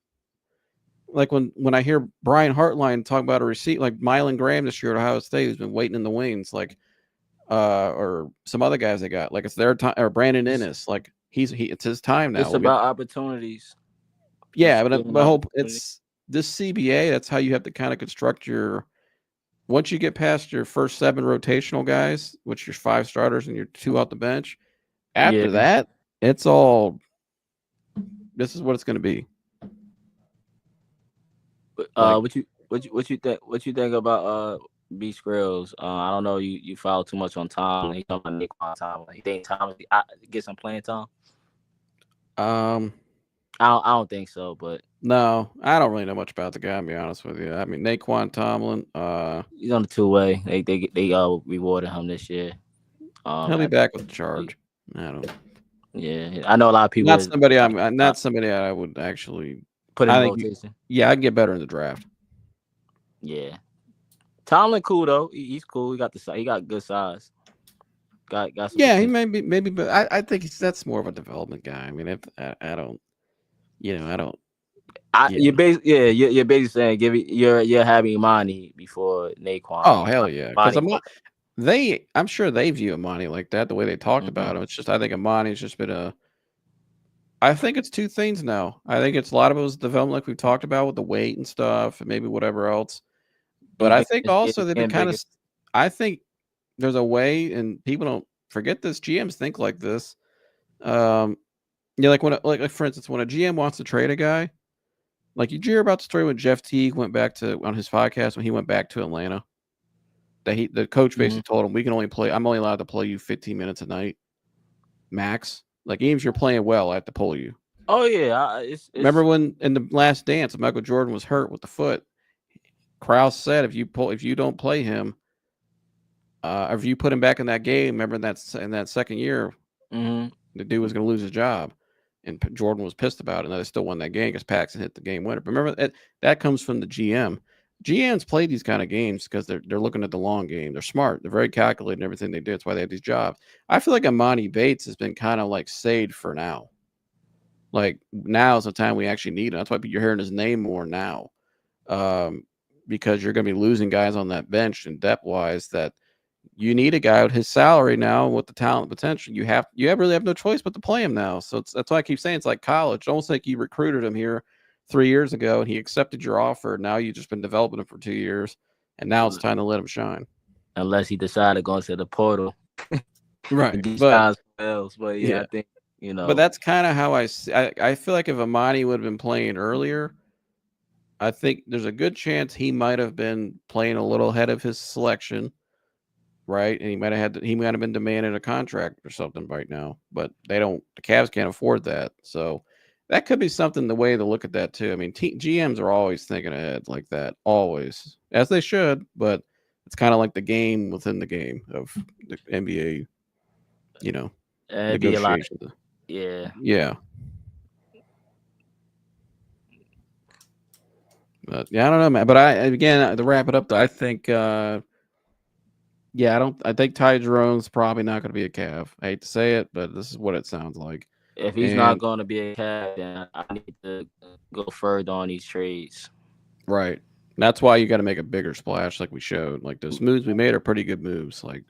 Like when I hear Brian Hartline talk about a receipt, like Mylan Graham this year at Ohio State, who's been waiting in the wings, like or some other guys they got, like it's their time, or Brandon Ennis, like it's his time now. It's about opportunities. Yeah, but I hope it's this CBA. That's how you have to kind of construct your. Once you get past your first 7 rotational guys, which your 5 starters and your 2 off the bench, after that, it's all. This is what it's going to be. What you think about B Skrills? I don't know. You follow too much on Tom. He talking about Naquan Tomlin. You think Tom get some playing time? I don't think so, but no, I don't really know much about the guy. To be honest with you, I mean Naquan Tomlin. He's on the 2-way. They rewarded him this year. He'll be back with the charge. I don't. Yeah, I know a lot of people. Not somebody I would actually put in rotation. Yeah, I can get better in the draft. Yeah, Tomlin cool though. He's cool. He got good size. Got some yeah, he maybe, but I think that's more of a development guy. I mean, I don't. I don't. You're basically saying you're having Imani before Naquan. Oh hell yeah! Because I'm sure they view Imani like that. The way they talked about him, it's just I think Imani's just been I think it's 2 things now. I think it's a lot of it was development, like we've talked about with the weight and stuff, and maybe whatever else. But I think also they've been kind of. I think there's a way, and people don't forget this. GMs think like this. Yeah, like like for instance, when a GM wants to trade a guy, like you hear about the story when Jeff Teague went back on his podcast when he went back to Atlanta. That the coach basically told him, I'm only allowed to play you 15 minutes a night, max. Like even if you're playing well, I have to pull you. Oh yeah, remember when in the Last Dance, Michael Jordan was hurt with the foot. Krause said if you don't play him, or if you put him back in that game, remember in that second year, the dude was going to lose his job. and Jordan was pissed about it. And they still won that game because Paxson hit the game winner. But remember that comes from the GM. GMs play these kind of games because they're looking at the long game. They're smart. They're very calculated in everything they do. That's why they have these jobs. I feel like Emoni Bates has been kind of like saved for now. Like now is the time we actually need him. That's why you're hearing his name more now, because you're going to be losing guys on that bench and depth wise that you need a guy with his salary now with the talent potential. You really have no choice but to play him now. So that's why I keep saying it's like college. It's almost like you recruited him here 3 years ago and he accepted your offer. Now you've just been developing him for 2 years, and now it's time to let him shine. Unless he decided to go into the portal, right? But yeah, I think But that's kind of how I see. I feel like if Emoni would have been playing earlier, I think there's a good chance he might have been playing a little ahead of his selection, right? And he might have been demanding a contract or something right now. But the Cavs can't afford that, so that could be something. The way to look at that too. I mean, GMs are always thinking ahead like that, always, as they should. But it's kind of like the game within the game of the NBA, it'd be a lot. Yeah. But yeah, I don't know, man. But to wrap it up, though, I think, I think Ty Jerome's probably not going to be a Cav. I hate to say it, but this is what it sounds like. If he's not going to be a Cav, then I need to go further on these trades. Right. That's why you got to make a bigger splash, like we showed. Like those moves we made are pretty good moves. Like,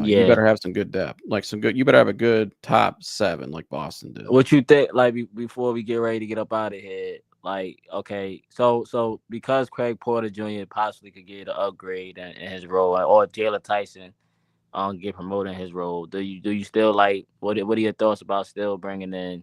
you better have some good depth, you better have a good top 7, like Boston did. What you think? Like before we get ready to get up out of here, like okay, so because Craig Porter Jr. possibly could get an upgrade in his role, or Jalen Tyson get promoted in his role, do you still like what are your thoughts about still bringing in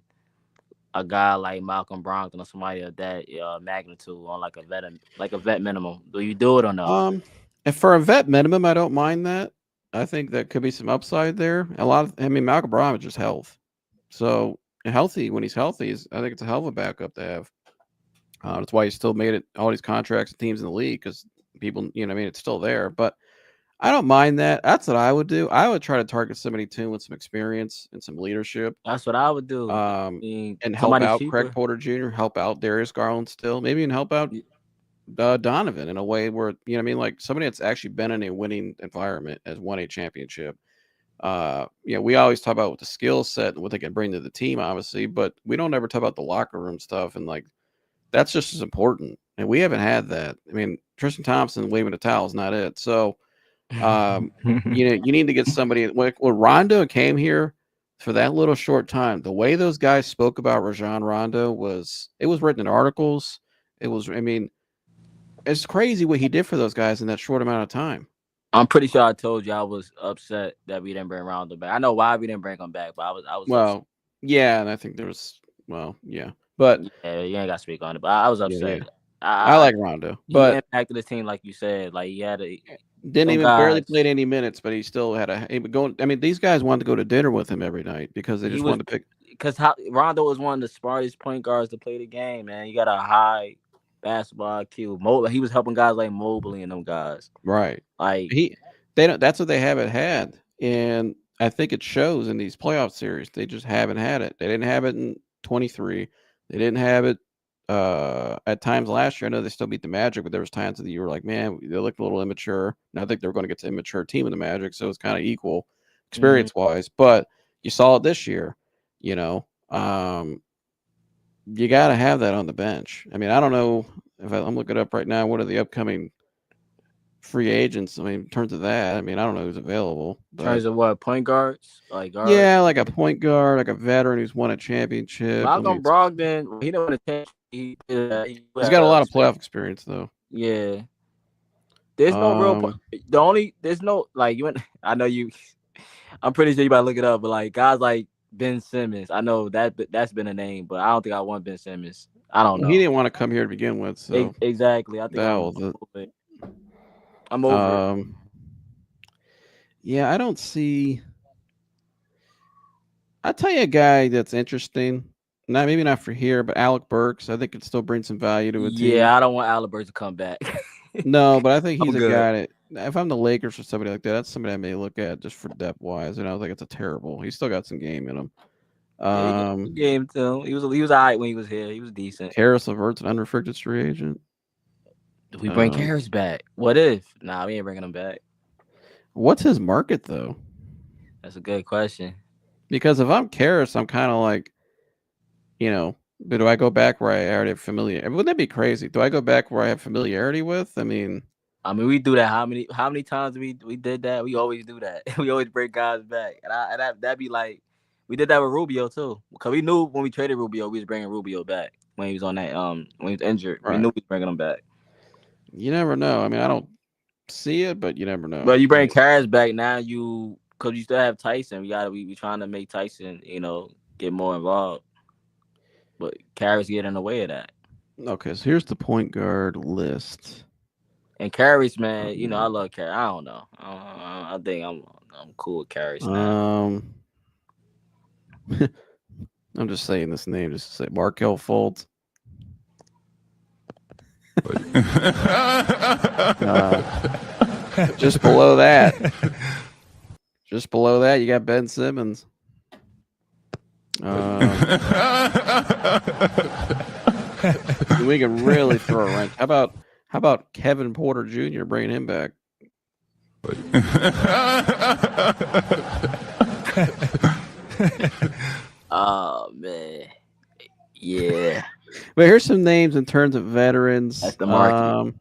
a guy like Malcolm Brogdon or somebody of that magnitude on like a vet minimum? Do you do it or no? If for a vet minimum, I don't mind that. I think that could be some upside there. Malcolm Brogdon is just health. So when he's healthy, I think it's a hell of a backup to have. That's why he still made it all these contracts and teams in the league, because people, it's still there. But I don't mind that. That's what I would do. I would try to target somebody too with some experience and some leadership. That's what I would do. And help out Craig Porter Jr., help out Darius Garland still, maybe even help out Donovan in a way where, like somebody that's actually been in a winning environment, has won a championship. We always talk about the skill set and what they can bring to the team, obviously, but we don't ever talk about the locker room stuff, and like that's just as important. And we haven't had that. I mean, Tristan Thompson waving a towel is not it. So, you need to get somebody. When Rondo came here for that little short time, the way those guys spoke about Rajon Rondo was written in articles. It's crazy what he did for those guys in that short amount of time. I'm pretty sure I told you I was upset that we didn't bring Rondo back. I know why we didn't bring him back, but I was upset. Yeah, and I think there was but yeah, you ain't got to speak on it. But I was upset. Yeah. I like Rondo, but he impacted the team like you said. Like he had barely played any minutes, but he still had these guys wanted to go to dinner with him every night because they wanted to pick. Because Rondo was one of the smartest point guards to play the game, man. You got a high basketball IQ. He was helping guys like Mobley and them guys. Right. Like that's what they haven't had. And I think it shows in these playoff series. They just haven't had it. They didn't have it in 23. They didn't have it at times last year. I know they still beat the Magic, but there was times that you were like, man, they looked a little immature. And I think they were going to get to immature team in the Magic, so it's kind of equal experience-wise. But you saw it this year, you got to have that on the bench. I don't know if I'm looking up right now, what are the upcoming free agents? In terms of that, I don't know who's available. In terms of what, point guards? Like guards? Yeah, like a point guard, like a veteran who's won a championship. Malcolm Brogdon, he didn't win a championship. He's got a lot of playoff experience, though. Yeah. There's no real point. There's no, like, I know you, I'm pretty sure you about to look it up, but like guys like Ben Simmons, I know that's been a name, but I don't think I want Ben Simmons. I don't know. He didn't want to come here to begin with. So exactly. I think I'm over it. Yeah, I don't see. I'll tell you a guy that's interesting. Maybe not for here, but Alec Burks. I think could still bring some value to a team. Yeah, I don't want Alec Burks to come back. No, but I think he's a guy that, if I'm the Lakers or somebody like that, that's somebody I may look at just for depth wise. And I don't think it's a terrible. He's still got some game in him. He gave him to him. He was alright when he was here. He was decent. Harris LeVert's an unrestricted free agent. If we bring Harris back, what if? Nah, we ain't bringing him back. What's his market though? That's a good question. Because if I'm Karras, I'm kind of like, but do I go back where I already have familiarity? Wouldn't that be crazy? Do I go back where I have familiarity with? I mean, we do that. How many times we did that? We always do that. We always bring guys back, and that'd be like, we did that with Rubio too, because we knew when we traded Rubio, we was bringing Rubio back when he was on that when he was injured. Right. We knew we was bringing him back. You never know. I mean, I don't see it, but you never know. But you bring Karras back now, because you still have Tyson. We trying to make Tyson, get more involved. But Karras get in the way of that. Okay, so here's the point guard list. And Karras, man, I love Karras. I don't know. I think I'm cool with Karras now. I'm just saying this name just to say Markelle Fultz. Just below that, you got Ben Simmons. We can really throw a wrench. How about Kevin Porter Jr. bringing him back? Oh man, yeah. But here's some names in terms of veterans. That's the market.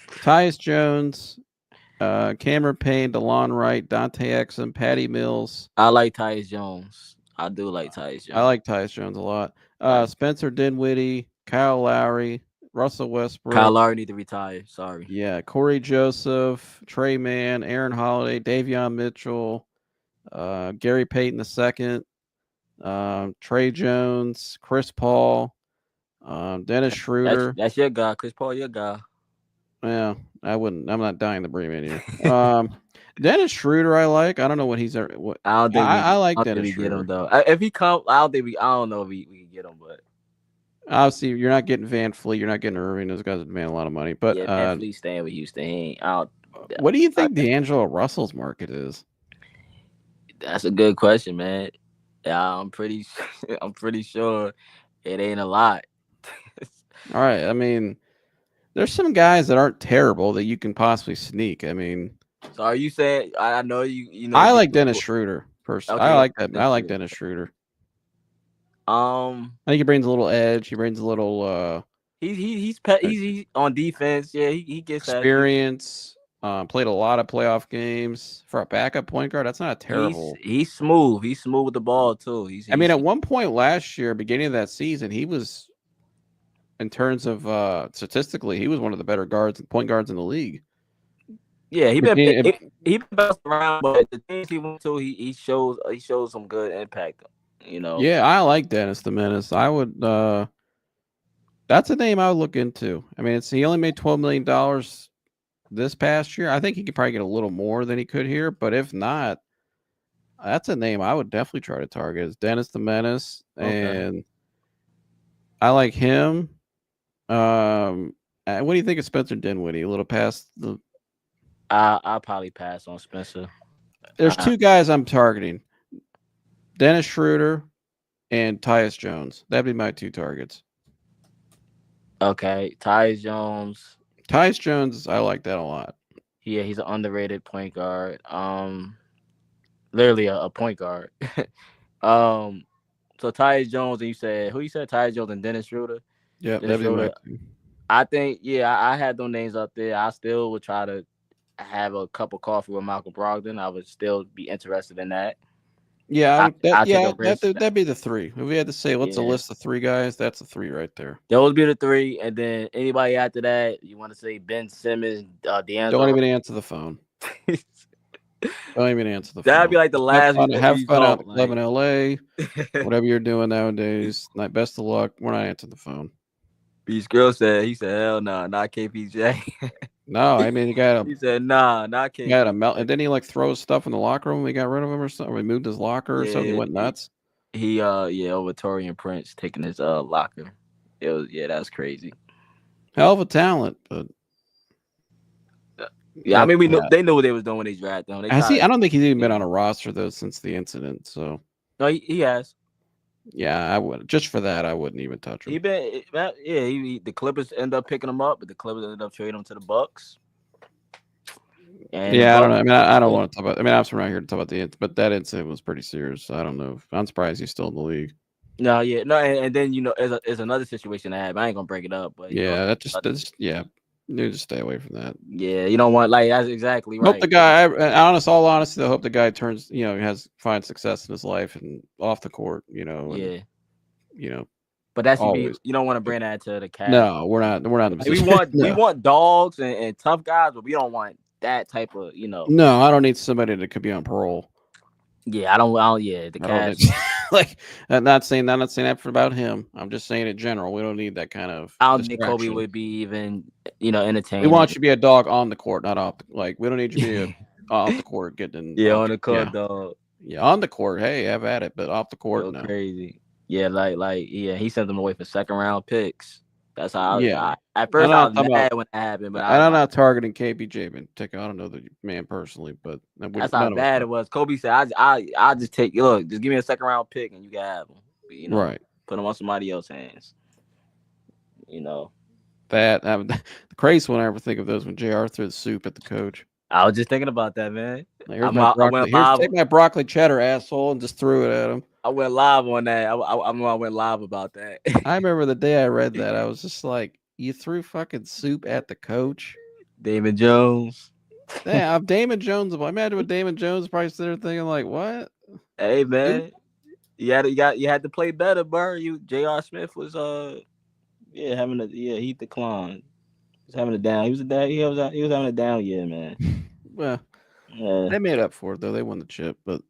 Tyus Jones, Cameron Payne, DeLon Wright, Dante Exum, Patty Mills. I like Tyus Jones. I do like Tyus Jones. I like Tyus Jones a lot. Spencer Dinwiddie, Kyle Lowry, Russell Westbrook. Kyle Lowry need to retire. Sorry. Yeah, Corey Joseph, Trey Mann, Aaron Holiday, Davion Mitchell, Gary Payton II, Trey Jones, Chris Paul, Dennis Schroeder. That's your guy, Chris Paul. Your guy. Yeah, I'm not dying to bring him in here. Dennis Schroeder, I like. I don't know what he's. I like Dennis Schroeder. Get him though. If he come, I don't know if we can get him, but obviously you're not getting Van Fleet, you're not getting Irving. Those guys demand a lot of money. But yeah, Van Fleet staying with Houston. What do you think D'Angelo Russell's market is? That's a good question, man. Yeah, I'm pretty sure it ain't a lot. All right, I mean, there's some guys that aren't terrible that you can possibly sneak. I mean, so are you saying? I know you know. I like Dennis Schroeder personally. Okay. I like that. I like Dennis Schroeder. I think he brings a little edge. He brings a little. He's on defense. Yeah, he gets experience. Played a lot of playoff games for a backup point guard. That's not a terrible. He's smooth. He's smooth with the ball too. I mean, at one point last year, beginning of that season, he was, in terms of statistically, he was one of the better point guards in the league. Yeah, he been bounced around, but the teams he went to, he shows some good impact. Yeah, I like Dennis the Menace. I would. That's a name I would look into. I mean, he only made $12 million this past year. I think he could probably get a little more than he could here, but if not, that's a name I would definitely try to target. Is Dennis the Menace, and I like him. What do you think of Spencer Dinwiddie? A little past the. I'll probably pass on Spencer. There's two guys I'm targeting: Dennis Schroeder and Tyus Jones. That'd be my two targets. Okay, Tyus Jones. Tyus Jones, I like that a lot. Yeah, he's an underrated point guard. Literally a point guard. So Tyus Jones, and you said Tyus Jones and Dennis Schroeder? Yeah, that'd be my two. I think, I had those names up there. I still would try to have a cup of coffee with Malcolm Brogdon. I would still be interested in that. Yeah, that'd be the three. If we had to say, what's a list of three guys? That's the three right there. That would be the three, and then anybody after that, you want to say Ben Simmons, D'Angelo. Don't even answer the phone. Don't even answer the phone. That'd be like the last. Have fun out in LA. Whatever you're doing nowadays. Best of luck. We're not answering the phone. Beach Girl said, hell no, not KPJ. No, I mean, he said, nah, not KPJ. He had a melt, and then he throw his stuff in the locker room. We got rid of him or something. We moved his locker or something. He went nuts. He over Torian Prince taking his locker. It was that's crazy. Hell of a talent, but I mean, they knew what they was doing when they drafted him. I don't think he's even been on a roster though since the incident. So no, he has. Yeah, I would. Just for that, I wouldn't even touch him. The Clippers end up picking him up, but the Clippers ended up trading him to the Bucks. And yeah, I don't know. I mean, I don't want to talk about. I mean, I'm around here to talk about the but that incident was pretty serious. So I don't know. I'm surprised he's still in the league. No, and then there's another situation I have. I ain't gonna bring it up, but that's you just stay away from that. Yeah, you don't want that's exactly right. Hope the guy. All honesty, I hope the guy turns. Finds success in his life and off the court. And, but that's always. You don't want to bring that to the Cavs. No, we're not. We're not. We want dogs and tough guys, but we don't want that type of. No, I don't need somebody that could be on parole. Yeah, I don't. Yeah, the Cavs. I'm not saying that about him. I'm just saying in general, we don't need that kind of. I don't think Kobe would be even, entertaining. We want you to be a dog on the court, not off. We don't need you to be off the court getting. On the court, dog. Yeah, on the court. Hey, have at it, but off the court, no. Crazy. Yeah, he sent them away for 2nd-round picks. That's how. At first, I was mad when it happened, but I'm not targeting KBJ in particular. I don't know the man personally, but that's how bad it was. Kobe said, "I just take just give me a 2nd-round pick and you can have him." Right. Put them on somebody else's hands. That the craziest one I ever think of those when JR threw the soup at the coach. I was just thinking about that, man. Take my broccoli cheddar, asshole, and just threw it at him. I went live on that. I went live about that. I remember the day I read that. I was just like, "You threw fucking soup at the coach, Damon Jones." Yeah, I'm Damon Jones. Imagine what Damon Jones probably sitting there thinking, like, "What?" Hey, man, you had to play better, bro. J.R. Smith was he declined. He was having a down. He was having a down year, man. Well, they made up for it though. They won the chip, but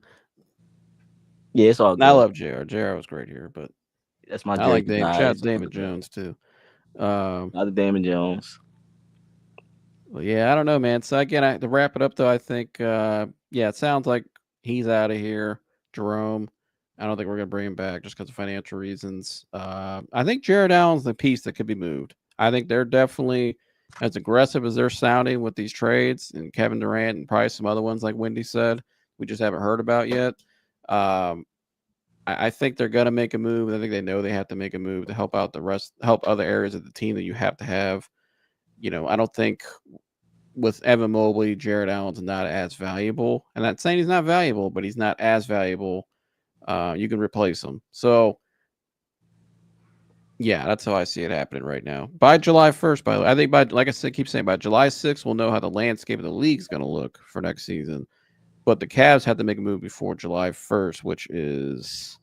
yeah, it's all good. I love JR. JR was great here, but that's my. I like Damon. Shout out to Damon Jones too. Other Damon Jones. Well, yeah, I don't know, man. So again, to wrap it up though, I think it sounds like he's out of here. Jerome, I don't think we're gonna bring him back just because of financial reasons. I think Jared Allen's the piece that could be moved. I think they're definitely as aggressive as they're sounding with these trades, and Kevin Durant and probably some other ones like Wendy said we just haven't heard about yet. I think they're gonna make a move. I think they know they have to make a move to help out help other areas of the team that you have to have. I don't think with Evan Mobley, Jared Allen's not as valuable. And I'm not saying he's not valuable, but he's not as valuable. You can replace him. So, yeah, that's how I see it happening right now. By July 1st, by the way, I think like I said, keep saying by July 6th, we'll know how the landscape of the league is going to look for next season. But the Cavs had to make a move before July 1st, which is,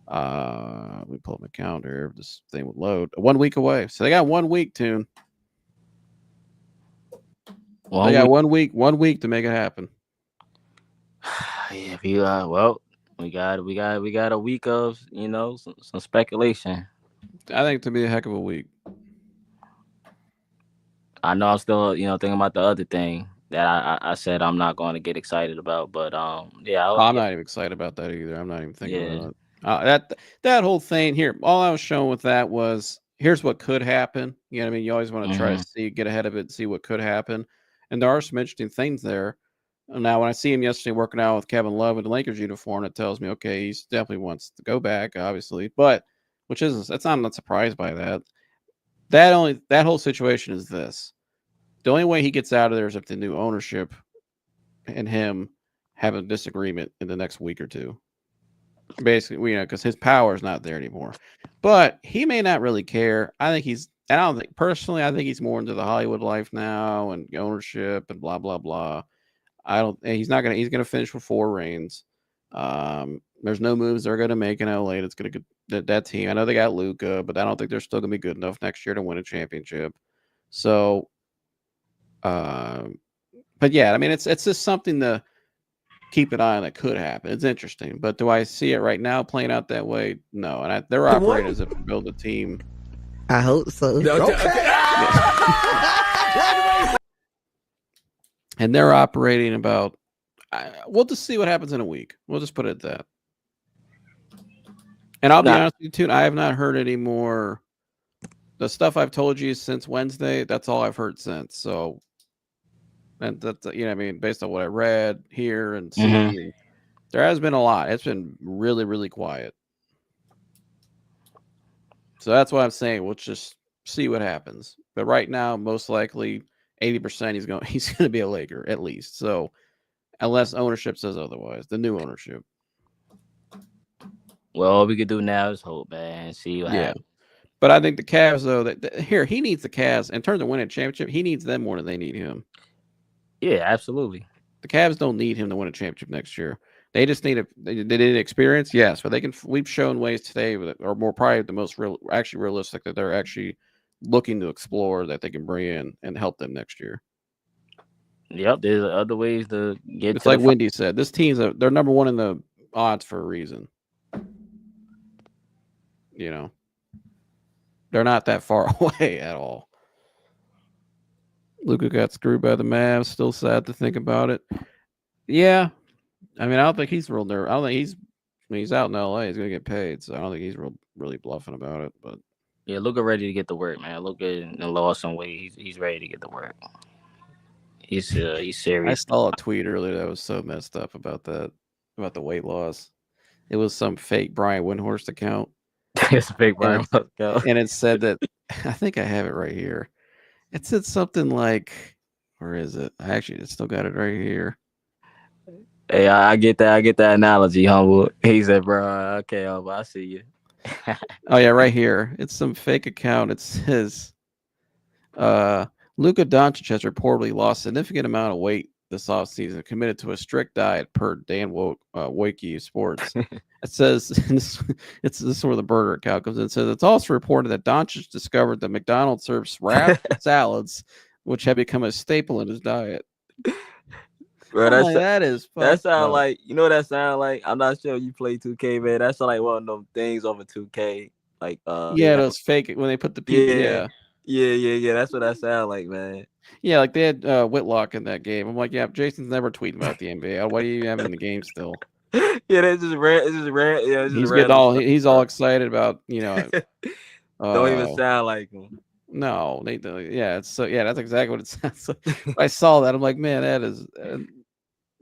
let me pull up my calendar. This thing would load 1 week away. So they got 1 week, Tune. They got 1 week to make it happen. Yeah, we got a week of some speculation. I think to be a heck of a week. I know I'm still thinking about the other thing that I said I'm not going to get excited about, but I'm not even excited about that either. I'm not even thinking about it. That whole thing here. All I was showing with that was here's what could happen. You know what I mean? You always want to try to get ahead of it and see what could happen. And there are some interesting things there. Now, when I see him yesterday working out with Kevin Love in the Lakers uniform, it tells me, okay, he definitely wants to go back, obviously. But I'm not surprised by that. That whole situation is this. The only way he gets out of there is if the new ownership and him have a disagreement in the next week or two. Basically, because his power is not there anymore. But he may not really care. I think he's more into the Hollywood life now and ownership and blah, blah, blah. He's gonna finish with 4 rings. There's no moves they're gonna make in LA that's gonna get that team. I know they got Luka, but I don't think they're still gonna be good enough next year to win a championship. So, but yeah, I mean, it's just something to keep an eye on that could happen. It's interesting, but do I see it right now playing out that way? No, and they're operating as if to build a team. I hope so. And they're operating about. We'll just see what happens in a week. We'll just put it at that. And I'll be honest with you, too. I have not heard any more. The stuff I've told you since Wednesday, that's all I've heard since. So, and that's I mean, based on what I read here and see, there has been a lot. It's been really, really quiet. So that's why I'm saying we'll just see what happens. But right now, most likely 80% he's going to be a Laker at least. So unless ownership says otherwise, the new ownership. Well, all we could do now is hope, man. See what happens. But I think the Cavs, though, he needs the Cavs in terms of winning a championship. He needs them more than they need him. Yeah, absolutely. The Cavs don't need him to win a championship next year. They just need they need experience, yes, but they can. We've shown ways today that are more probably the most realistic that they're actually looking to explore that they can bring in and help them next year. Yep, there's other ways to get. It's like Wendy said. This team's they're number one in the odds for a reason. You know, they're not that far away at all. Luka got screwed by the Mavs. Still sad to think about it. Yeah, I mean, I don't think he's real nervous. I don't think he's out in LA. He's gonna get paid, so I don't think he's really bluffing about it. But yeah, Luka ready to get to work, man. Luka lost some weight. He's ready to get to work. He's serious. I saw a tweet earlier that was so messed up about the weight loss. It was some fake Brian Windhorst account. It's a fake Brian account, and it said that I think I have it right here. It said something like, where is it? I actually still got it right here. Hey, I get that. I get that analogy, humble. He said, "Bro, okay, humble, I see you." Oh yeah, right here. It's some fake account. It says, Luka Doncic has reportedly lost a significant amount of weight this offseason, committed to a strict diet per Dan LAKEY Sports. It says, this is where the burger account comes in. It says, it's also reported that Doncic discovered that McDonald's serves wraps and salads, which have become a staple in his diet. Bro, that sound up. like, you know what that sound like? I'm not sure you play 2K, man. That sound like one of them things over 2K. Like those fake when they put the people. Yeah. That's what that sound like, man. Yeah, like they had Whitlock in that game. I'm like, yeah, Jason's never tweeting about the NBA. Why do you have him in the game still? Yeah, that's just rare. It's just rare. Yeah, he's all excited about, you know. Don't even sound like him. No, they don't. Yeah, that's exactly what it sounds like. I saw that. I'm like, man,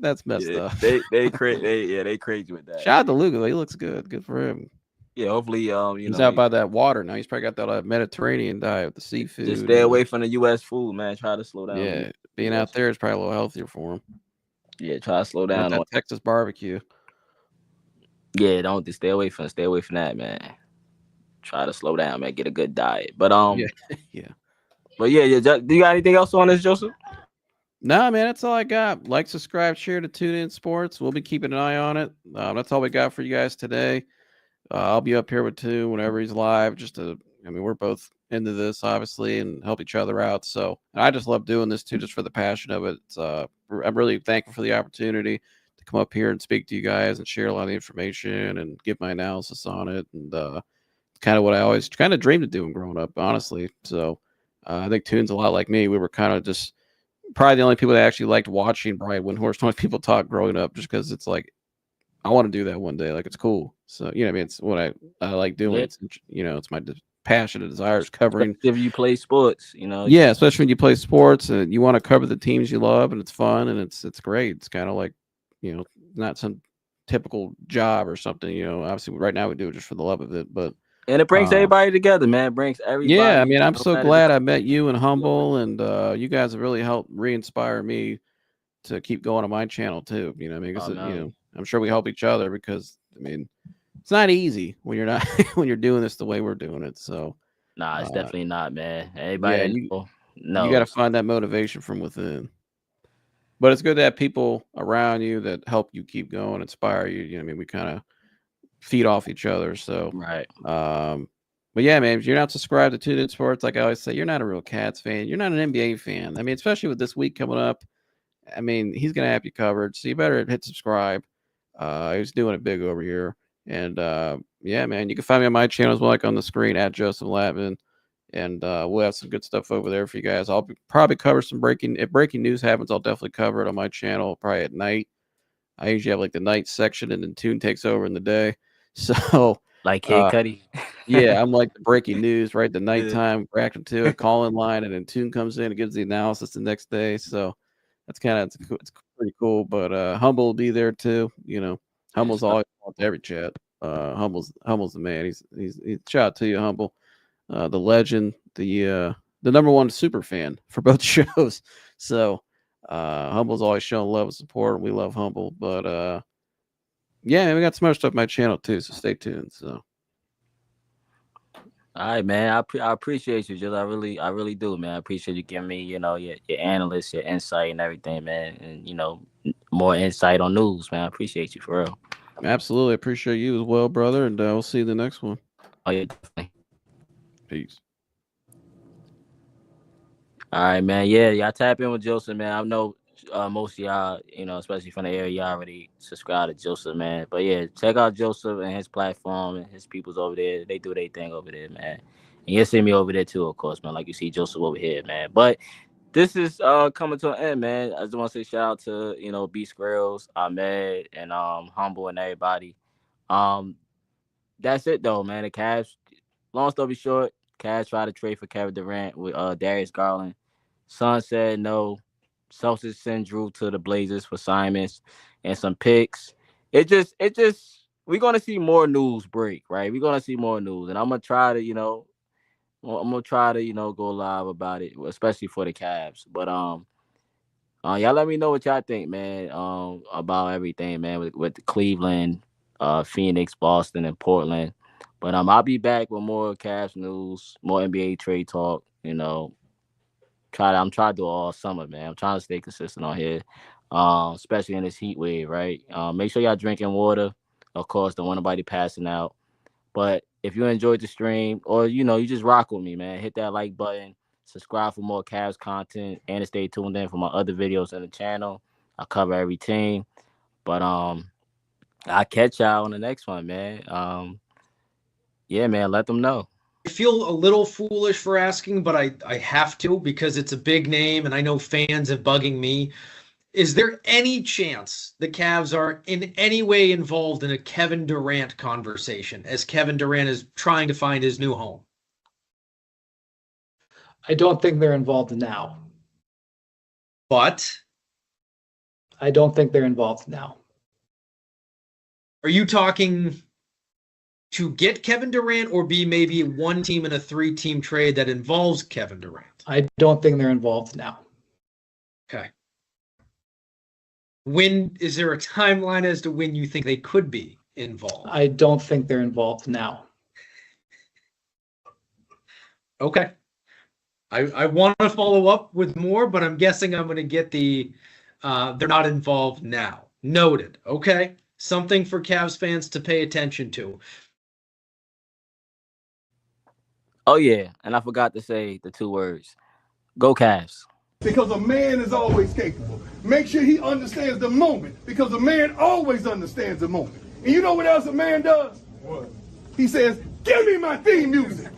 that's messed up. They crazy with that. Shout out to Luka. He looks good. Good for him. Yeah, hopefully, he's out by that water now. He's probably got that Mediterranean diet with the seafood. Just stay away from the U.S. food, man. Try to slow down. Yeah, being out there is probably a little healthier for him. Yeah, try to slow down on Texas barbecue. Yeah, don't stay away from that, man. Try to slow down, man. Get a good diet. But yeah. But yeah. Do you got anything else on this, Joseph? No, man, that's all I got. Like, subscribe, share to Tunensports. We'll be keeping an eye on it. That's all we got for you guys today. I'll be up here with Tune whenever he's live. We're both into this, obviously, and help each other out. So I just love doing this too, just for the passion of it. I'm really thankful for the opportunity to come up here and speak to you guys and share a lot of the information and give my analysis on it. And kind of what I always kind of dreamed of doing growing up, honestly. So I think Tune's a lot like me. We were kind of just probably the only people that actually liked watching Brian Windhorst when people talk growing up, just because it's like, I want to do that one day. Like, it's cool. So, you know what I mean? It's what I like doing. Yeah. It's my passion and desires covering. If you play sports, you know. Yeah, especially when you play sports and you want to cover the teams you love, and it's fun and it's great. It's kind of like, not some typical job or something. Obviously right now we do it just for the love of it, but and it brings everybody together, man. It brings everybody. Yeah, I mean, I'm so glad I met you and Humble, and you guys have really helped re-inspire me to keep going on my channel too. You know, because I'm sure we help each other, because I mean, it's not easy when you're not when you're doing this the way we're doing it. So nah, it's definitely not, man. Everybody, you got to find that motivation from within. But it's good to have people around you that help you keep going, inspire you. You know, I mean, we kind of feed off each other. So right. But yeah, man, if you're not subscribed to Tunensports, like I always say, you're not a real Cats fan. You're not an NBA fan. I mean, especially with this week coming up. I mean, he's gonna have you covered, so you better hit subscribe. He's doing it big over here, and yeah, man, you can find me on my channel as well, like on the screen at Joseph Latman, and we'll have some good stuff over there for you guys. I'll probably cover some if breaking news happens. I'll definitely cover it on my channel, probably at night. I usually have like the night section, and then Tune takes over in the day. So like Kid Cudi. Yeah, I'm like the breaking news, right? The nighttime reacting to it, call in line, and then Tune comes in and gives the analysis the next day. So that's it's pretty cool. But Humble will be there too. You know, Humble's always on every chat. Humble's the man. He's shout out to you, Humble. the legend, the number one super fan for both shows. So Humble's always shown love and support. We love Humble, but yeah, we got some other stuff on my channel too. So stay tuned. So. All right, man. I appreciate you, Jill. I really do, man. I appreciate you giving me, your analysts, your insight and everything, man. And, more insight on news, man. I appreciate you for real. Absolutely. Appreciate you as well, brother. And we'll see you in the next one. Oh, yeah, definitely. Peace. All right, man. Yeah, y'all tap in with Joseph, man. I know most of y'all, especially from the area, y'all already subscribe to Joseph, man. But yeah, check out Joseph and his platform and his peoples over there. They do their thing over there, man. And you'll see me over there too, of course, man. Like you see Joseph over here, man. But this is coming to an end, man. I just want to say shout out to, B Squirrels, Ahmed, and Humble and everybody. That's it though, man. The Cavs, long story short, Cavs tried to trade for Kevin Durant with Darius Garland. Son said no. Celtics send Jrue to the Blazers for Simons and some picks. It just we're gonna see more news break, right? We're gonna see more news, and I'm gonna try to, go live about it, especially for the Cavs. But y'all let me know what y'all think, man. About everything, man, with Cleveland, Phoenix, Boston, and Portland. But I'll be back with more Cavs news, more NBA trade talk. I'm trying to do it all summer, man. I'm trying to stay consistent on here, especially in this heat wave, right? Make sure y'all drinking water. Of course, don't want nobody passing out. But if you enjoyed the stream, or you just rock with me, man, hit that like button, subscribe for more Cavs content, and to stay tuned in for my other videos on the channel. I cover every team. But I'll catch y'all on the next one, man. Yeah, man, let them know. I feel a little foolish for asking, but I have to because it's a big name and I know fans have bugging me. Is there any chance the Cavs are in any way involved in a Kevin Durant conversation as Kevin Durant is trying to find his new home? I don't think they're involved now. But? I don't think they're involved now. Are you talking to get Kevin Durant or be maybe one team in a 3-team trade that involves Kevin Durant? I don't think they're involved now. Okay. When is there a timeline as to when you think they could be involved? I don't think they're involved now. Okay. I want to follow up with more, but I'm guessing I'm going to get the they're not involved now. Noted. Okay. Something for Cavs fans to pay attention to. Oh, yeah. And I forgot to say the 2 words. Go Cavs. Because a man is always capable. Make sure he understands the moment. Because a man always understands the moment. And you know what else a man does? What? He says, give me my theme music.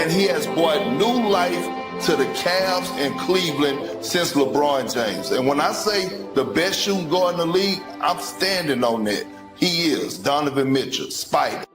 and he has brought new life to the Cavs and Cleveland since LeBron James. And when I say the best shooting guard in the league, I'm standing on that. He is Donovan Mitchell, Spider.